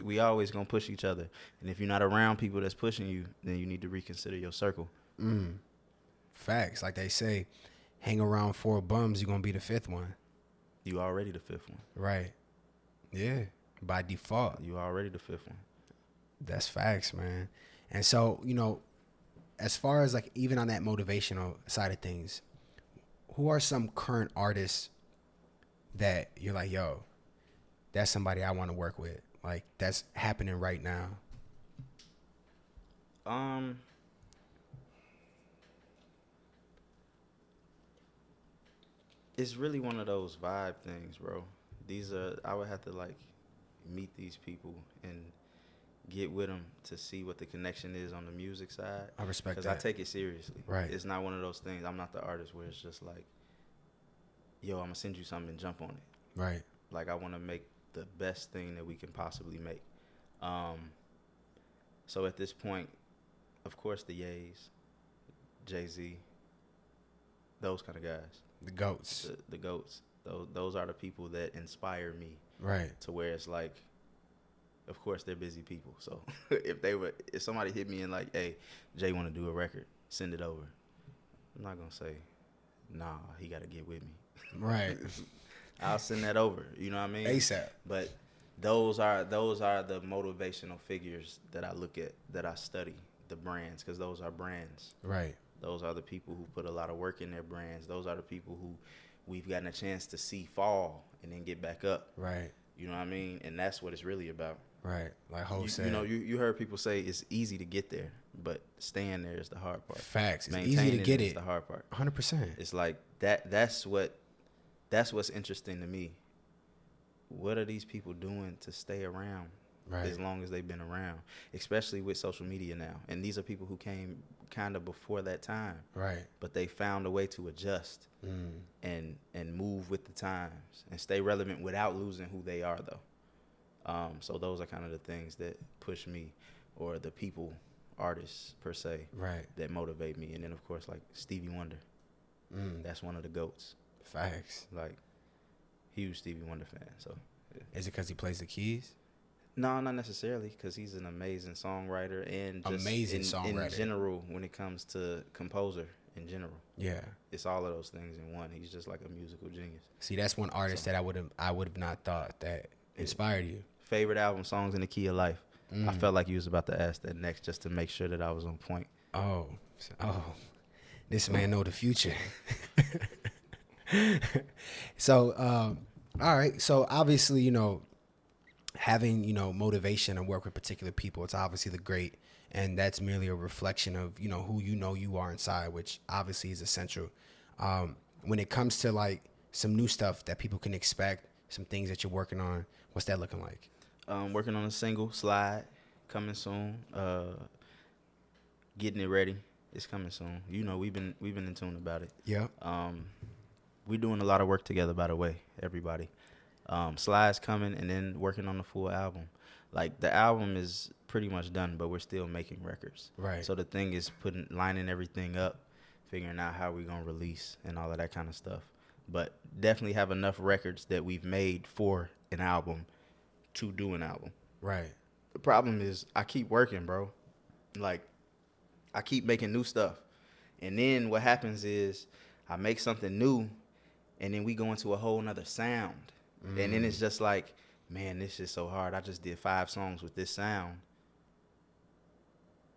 we always going to push each other. And if you're not around people that's pushing you, then you need to reconsider your circle. Facts. Like they say, hang around 4 bums, you're going to be the 5th one. You already the 5th one. Right. Yeah. By default. You already the 5th one. That's facts, man. And so, as far as like even on that motivational side of things, who are some current artists that you're like, yo, that's somebody I want to work with? Like, that's happening right now. It's really one of those vibe things, bro. I would have to like meet these people and get with them to see what the connection is on the music side. I respect that. Because I take it seriously. Right. It's not one of those things. I'm not the artist where it's just like, yo, I'm gonna send you something and jump on it. Right. Like I want to make the best thing that we can possibly make. So at this point, of course, the Ye's, Jay-Z, those kind of guys. The GOATs. The GOATs. Those are the people that inspire me. Right. To where it's like, of course, they're busy people. So if somebody hit me and like, hey, Jay want to do a record, send it over. I'm not going to say, nah, he got to get with me. Right. I'll send that over. You know what I mean? ASAP. But those are the motivational figures that I look at, that I study, the brands, because those are brands. Right. Those are the people who put a lot of work in their brands. Those are the people who we've gotten a chance to see fall and then get back up. Right. You know what I mean? And that's what it's really about. Right. Like Ho said. You know, you heard people say it's easy to get there, but staying there is the hard part. Facts. It's Maintaining easy to get is it. the hard part. 100%. It's like that's what's interesting to me. What are these people doing to stay around as long as they've been around, especially with social media now? And these are people who came kind of before that time. Right. But they found a way to adjust and move with the times and stay relevant without losing who they are, though. So those are kind of the things that push me, or the people, artists per se, right, that motivate me. And then, of course, like Stevie Wonder. That's one of the GOATs. Facts. Like, huge Stevie Wonder fan. So, yeah. Is it because he plays the keys? No, not necessarily, because he's an amazing songwriter and just in general, when it comes to composer in general. Yeah. It's all of those things in one. He's just like a musical genius. See, that's one artist that I would have not thought that inspired you. Favorite album, Songs in the Key of Life. I felt like you was about to ask that next, just to make sure that I was on point. Oh, this man know the future. So, all right. So obviously, you know, having, you know, motivation and work with particular people, it's obviously the great, and that's merely a reflection of, you know you are inside, which obviously is essential. When it comes to like some new stuff that people can expect, some things that you're working on, what's that looking like? Working on a single, Slide, coming soon. Getting it ready. It's coming soon. You know, we've been in tune about it. Yeah. We're doing a lot of work together, by the way, everybody. Slide's coming, and then working on the full album. Like, the album is pretty much done, but we're still making records. Right. So the thing is lining everything up, figuring out how we're gonna release and all of that kind of stuff. But definitely have enough records that we've made for an album to do an album. Right. The problem is I keep working, bro. Like, I keep making new stuff. And then what happens is I make something new, and then we go into a whole nother sound. And then it's just like, man, this is so hard. I just did 5 songs with this sound.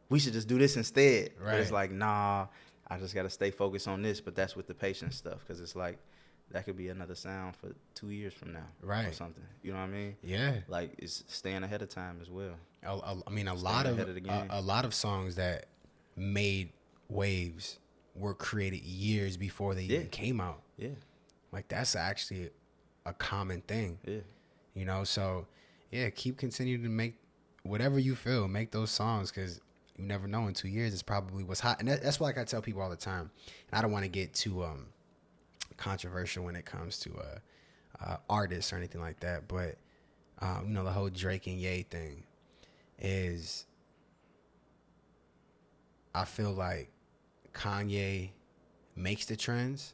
We should just do this instead. Right. But it's like, nah, I just got to stay focused on this. But that's with the patience stuff, because it's like, that could be another sound for 2 years from now. Right. Or something. You know what I mean? Yeah. Like, it's staying ahead of time as well. I mean, a lot of songs that made waves were created years before they even came out. Yeah. Like, that's actually a common thing. Yeah. You know, so yeah, keep continuing to make whatever you feel, make those songs, because you never know, in 2 years it's probably what's hot. And that's why, like, I tell people all the time, and I don't want to get too controversial when it comes to artists or anything like that, but you know, the whole Drake and Ye thing is, I feel like Kanye makes the trends,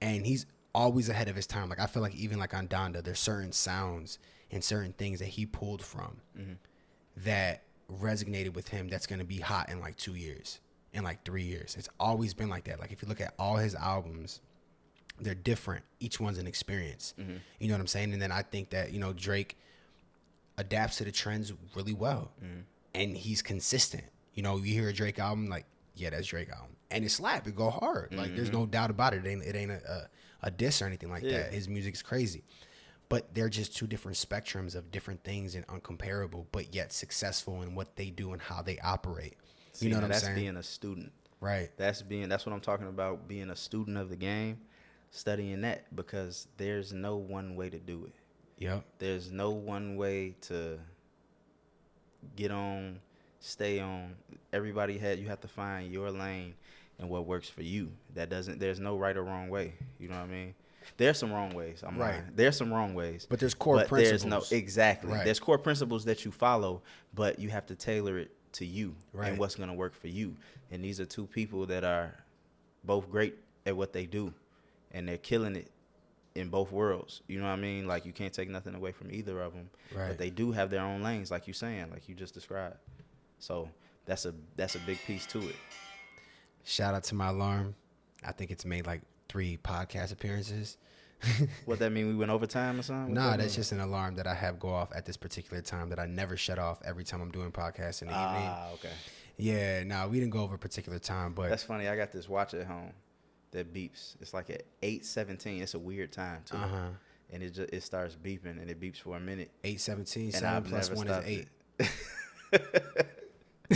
and he's always ahead of his time. Like, I feel like even like on Donda, there's certain sounds and certain things that he pulled from that resonated with him that's going to be hot in like 2 years, in like 3 years. It's always been like that. Like, if you look at all his albums, they're different. Each one's an experience. You know what I'm saying? And then I think that, you know, Drake adapts to the trends really well, and he's consistent. You know, you hear a Drake album, like, yeah, that's Drake album, and it slap, it go hard. Like, there's no doubt about it. It ain't a diss or anything like that. His music's crazy, but they're just two different spectrums of different things and uncomparable, but yet successful in what they do and how they operate. You know what I'm saying? That's being a student, right? That's what I'm talking about, being a student of the game. studying that, because there's no one way to do it. Yep. There's no one way to get on, stay on. You have to find your lane and what works for you. There's no right or wrong way. You know what I mean? There's some wrong ways. I'm Right. lying. There's some wrong ways. But there's core principles. Exactly. Right. There's core principles that you follow, but you have to tailor it to you Right. and what's going to work for you. And these are two people that are both great at what they do, and they're killing it in both worlds. You know what I mean? Like, you can't take nothing away from either of them. Right. But they do have their own lanes, like you saying, like you just described. So that's a big piece to it. Shout out to my alarm. I think it's made like 3 podcast appearances. What that mean? We went overtime or something? Nah, that's just an alarm that I have go off at this particular time that I never shut off every time I'm doing podcasts in the evening. Ah, okay. Yeah, nah, we didn't go over a particular time, but That's funny. I got this watch at home that beeps. It's like at 8:17. It's a weird time too. And it starts beeping, and it beeps for a minute. 8:17, And 7 I've plus never 1 is stopped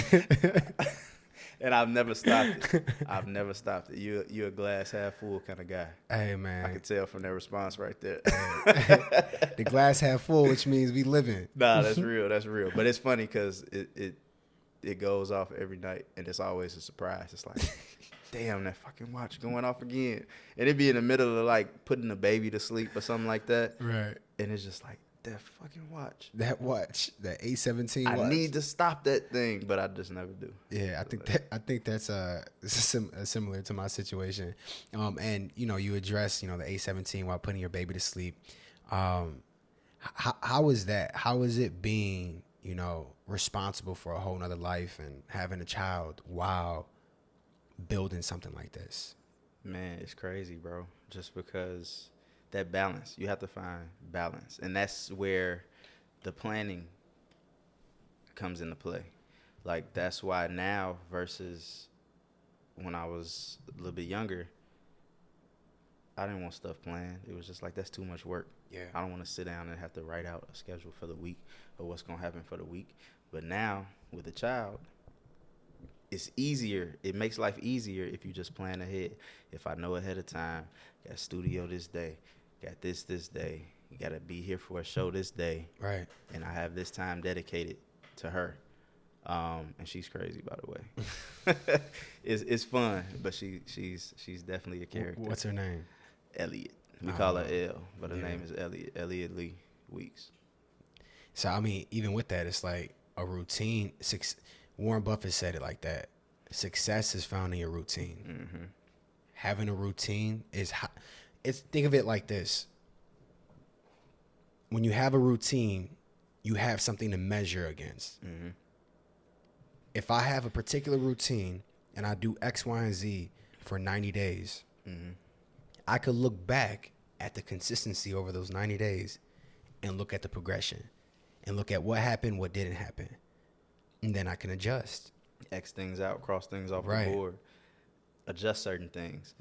8. And I've never stopped it. I've never stopped it. You're a glass half full kind of guy. Hey, man. I can tell from their response right there. The glass half full, which means we living. Nah, that's real. That's real. But it's funny because it goes off every night, and it's always a surprise. It's like, damn, that fucking watch going off again. And it'd be in the middle of like putting the baby to sleep or something like that. Right. And it's just like, that fucking watch. That watch, that 8:17 watch. I need to stop that thing, but I just never do. Yeah, I think that's similar to my situation. And you address the 8:17 while putting your baby to sleep. How is that? How is it being responsible for a whole nother life and having a child while building something like this? Man, it's crazy, bro. Just because that balance, you have to find balance, and that's where the planning comes into play. Like, that's why now versus when I was a little bit younger, I didn't want stuff planned. It was just like, that's too much work. Yeah. I don't want to sit down and have to write out a schedule for the week or what's going to happen for the week. But now with a child, it's easier. It makes life easier if you just plan ahead. If I know ahead of time, got studio this day, got this day, you got to be here for a show this day. Right. And I have this time dedicated to her. And she's crazy, by the way. It's fun, but she's definitely a character. What's her name? Elliot. We call her L, but her name is Elliot Lee Weeks. So, I mean, even with that, it's like a routine. Warren Buffett said it like that. Success is found in your routine. Mm-hmm. Having a routine think of it like this. When you have a routine, you have something to measure against. Mm-hmm. If I have a particular routine and I do X, Y, and Z for 90 days, Mm-hmm. I could look back at the consistency over those 90 days and look at the progression and look at what happened, what didn't happen. And then I can adjust. X things out, cross things off Right. the board, adjust certain things,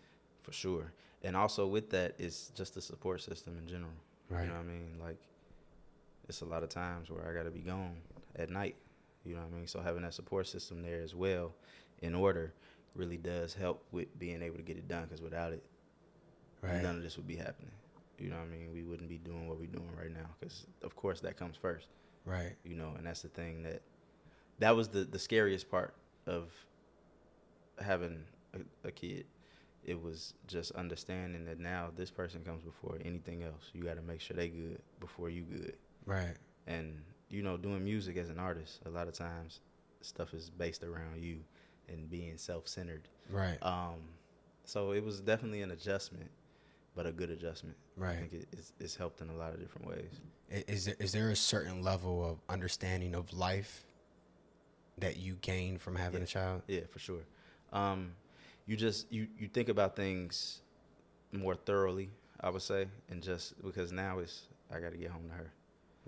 for sure. And also with that is just the support system in general. Right. You know what I mean? Like, it's a lot of times where I got to be gone at night. You know what I mean? So having that support system there as well in order really does help with being able to get it done, because without it, Right. none of this would be happening. You know what I mean? We wouldn't be doing what we're doing right now, because, of course, that comes first. Right. You know, and that's the thing that was the scariest part of having a kid. It was just understanding that now this person comes before anything else. You got to make sure they good before you good. Right. And, doing music as an artist, a lot of times stuff is based around you and being self-centered. Right. So it was definitely an adjustment, but a good adjustment. Right. I think it's helped in a lot of different ways. Is there a certain level of understanding of life that you gain from having a child? Yeah, for sure. You think about things more thoroughly, I would say, and just because now I got to get home to her.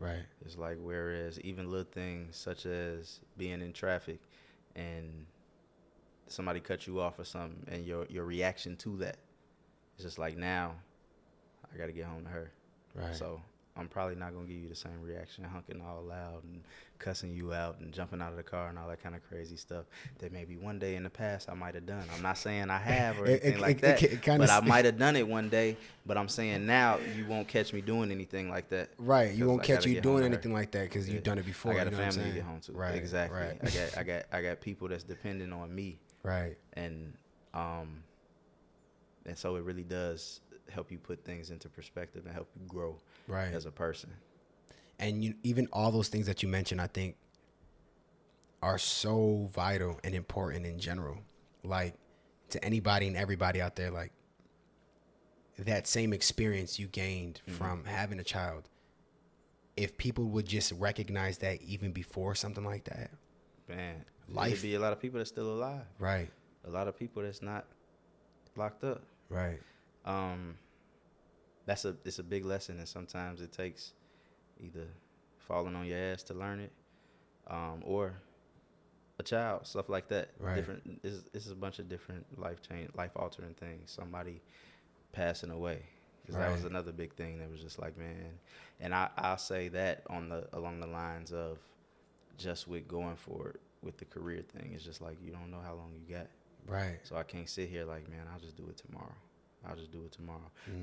Right. It's like, whereas even little things such as being in traffic and somebody cut you off or something, and your reaction to that, it's just like, now I got to get home to her. Right. So I'm probably not gonna give you the same reaction, honking all loud and cussing you out and jumping out of the car and all that kind of crazy stuff that maybe one day in the past I might have done. I'm not saying I have or anything like that, but I might have done it one day. But I'm saying now you won't catch me doing anything like that. Right, you won't catch you doing anything like that because you've done it before. I got you a know family to get home to. Right, exactly. Right. I got people that's dependent on me. Right. And so it really does help you put things into perspective and help you grow as a person. And even all those things that you mentioned, I think, are so vital and important in general. Like, to anybody and everybody out there, like, that same experience you gained from having a child, if people would just recognize that even before something like that, man, there'd be a lot of people that's still alive. Right. A lot of people that's not locked up. Right. It's a big lesson, and sometimes it takes either falling on your ass to learn it, or a child, stuff like that. Right. It's a bunch of different life altering things. Somebody passing away, because that was another big thing that was just like, man. And I'll say that along the lines of just with going for it with the career thing. It's just like you don't know how long you got. Right. So I can't sit here like, man, I'll just do it tomorrow.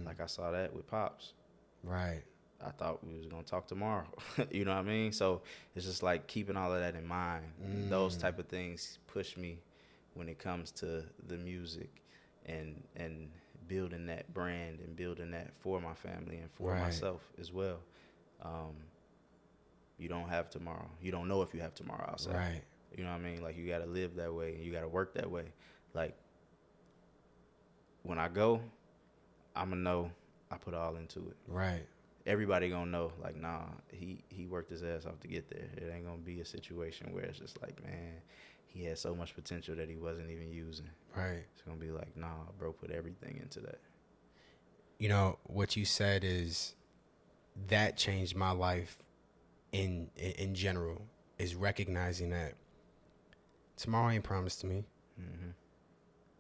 Like I saw that with Pops. Right. I thought we was going to talk tomorrow. You know what I mean? So it's just like keeping all of that in mind. Those type of things push me when it comes to the music and building that brand and building that for my family and for myself as well. You don't have tomorrow. You don't know if you have tomorrow outside. Right. You know what I mean? Like, you got to live that way and you got to work that way. Like, when I go, I'm going to know I put all into it. Right. Everybody going to know, like, nah, he worked his ass off to get there. It ain't going to be a situation where it's just like, man, he had so much potential that he wasn't even using. Right. It's going to be like, nah, bro, put everything into that. You know, what you said is that changed my life in general, is recognizing that tomorrow ain't promised to me. Mm-hmm.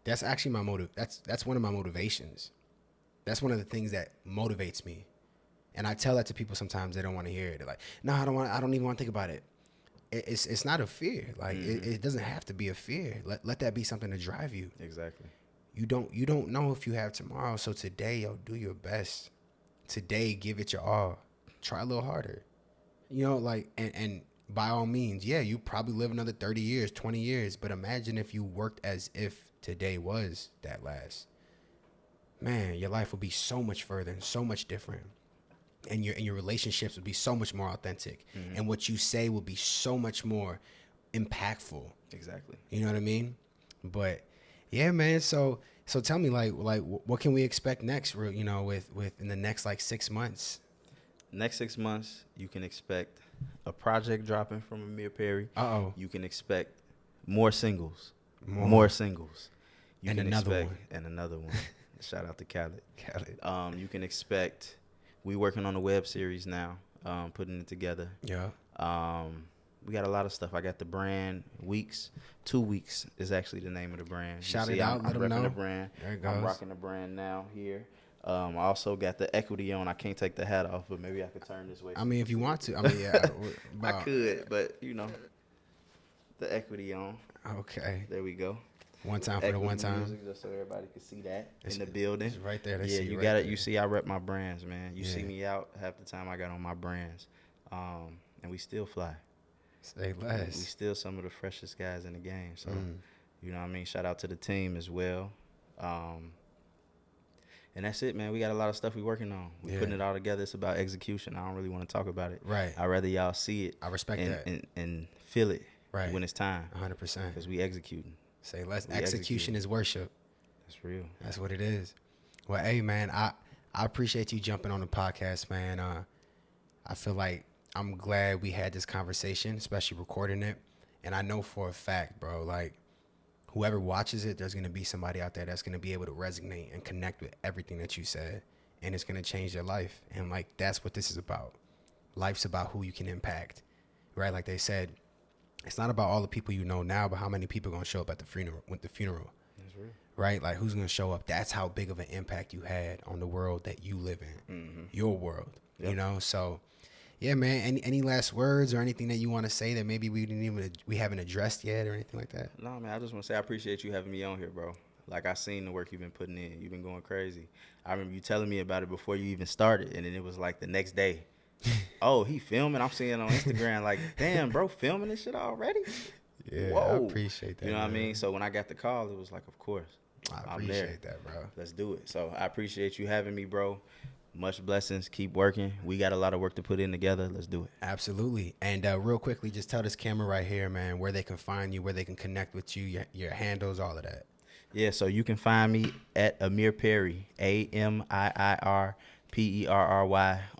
That's actually my motive. That's one of my motivations. That's one of the things that motivates me. And I tell that to people sometimes. They don't want to hear it. They're like, no, I don't even want to think about it. It's not a fear. Like, it doesn't have to be a fear. Let that be something to drive you. Exactly. You don't know if you have tomorrow. So today, do your best. Today, give it your all. Try a little harder. You know, like, and by all means, yeah, you probably live another 30 years, 20 years. But imagine if you worked as if today was that last. Man, your life would be so much further and so much different. And your relationships would be so much more authentic. Mm-hmm. And what you say would be so much more impactful. Exactly. You know what I mean? But yeah, man. So tell me, like what can we expect next? You know, with in the next like 6 months. Next 6 months, you can expect a project dropping from Amiir Perry. You can expect more singles. More singles. And another one. Shout out to Khaled. You can expect. We working on a web series now, putting it together. Yeah. We got a lot of stuff. I got the brand Weeks. 2 Weeks is actually the name of the brand. Shout it out. Let them know. The brand. There it goes. I'm rocking the brand now here. I also got the equity on. I can't take the hat off, but maybe I could turn this way. I mean, if you want to. I mean, yeah. I could, but you know, the equity on. Okay. There we go. One time for the one time. Music, just so everybody can see that in the building. It's right there. Yeah, you got it. You see, I rep my brands, man. You see me out half the time. I got on my brands, and we still fly. Say less. We still some of the freshest guys in the game. So, you know what I mean? Shout out to the team as well. And that's it, man. We got a lot of stuff we working on. We're putting it all together. It's about execution. I don't really want to talk about it. Right. I'd rather y'all see it. I respect that. And feel it when it's time. 100%. Because we executing. Say less. Execution is worship. That's real. That's what it is. Well, hey, man, I appreciate you jumping on the podcast, man. I feel like I'm glad we had this conversation, especially recording it. And I know for a fact, bro, like, whoever watches it, there's going to be somebody out there that's going to be able to resonate and connect with everything that you said. And it's going to change their life. And, like, that's what this is about. Life's about who you can impact, right? Like they said, it's not about all the people you know now, but how many people are going to show up at the funeral. That's real. Right? Like, who's going to show up? That's how big of an impact you had on the world that you live in, your world. Yep. You know, so yeah, man. Any last words or anything that you want to say that maybe we haven't addressed yet or anything like that? No, man, I just want to say I appreciate you having me on here, bro. Like, I seen the work you've been putting in. You've been going crazy. I remember you telling me about it before you even started, and then it was like the next day. Oh, he filming. I'm seeing it on Instagram. Like, damn, bro, filming this shit already? Yeah, Whoa. I appreciate that. You know what I man. mean? So when I got the call, it was like, of course. I I'm there. appreciate that, bro. Let's do it. So I appreciate you having me, bro. Much blessings. Keep working. We got a lot of work to put in together. Let's do it. Absolutely. And real quickly, just tell this camera right here, man, where they can find you, where they can connect with you, your handles, all of that. Yeah, so you can find me at Amiir Perry, AMIIR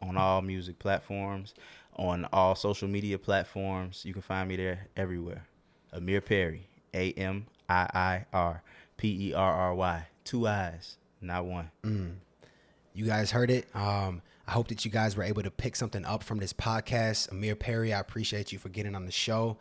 on all music platforms, on all social media platforms. You can find me there everywhere. Amiir Perry, AMIIR. Perry, 2 eyes, not one. You guys heard it. I hope that you guys were able to pick something up from this podcast. Amiir Perry, I appreciate you for getting on the show.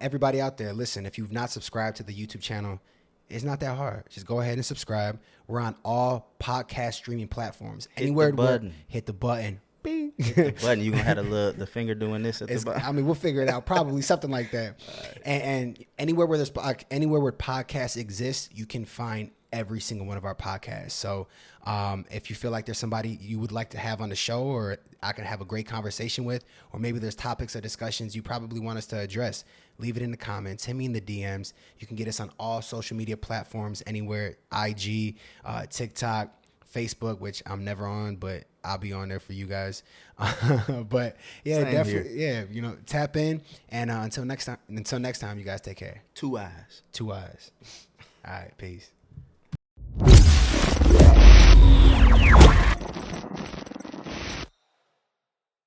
Everybody out there, listen, if you've not subscribed to the YouTube channel, it's not that hard. Just go ahead and subscribe. We're on all podcast streaming platforms. Anywhere the button. Hit the button. Bing. Hit the button. You're going to have the finger doing this at the bottom. I mean, we'll figure it out. Probably something like that. Right. And anywhere where podcasts exist, you can find every single one of our podcasts. So if you feel like there's somebody you would like to have on the show, or I can have a great conversation with, or maybe there's topics or discussions you probably want us to address, leave it in the comments, hit me in the DMs. You can get us on all social media platforms, anywhere, IG, TikTok, Facebook, which I'm never on, but I'll be on there for you guys. But yeah, Same definitely. Here. Yeah, tap in. And until next time, you guys take care. 2 eyes. 2 eyes. All right, peace.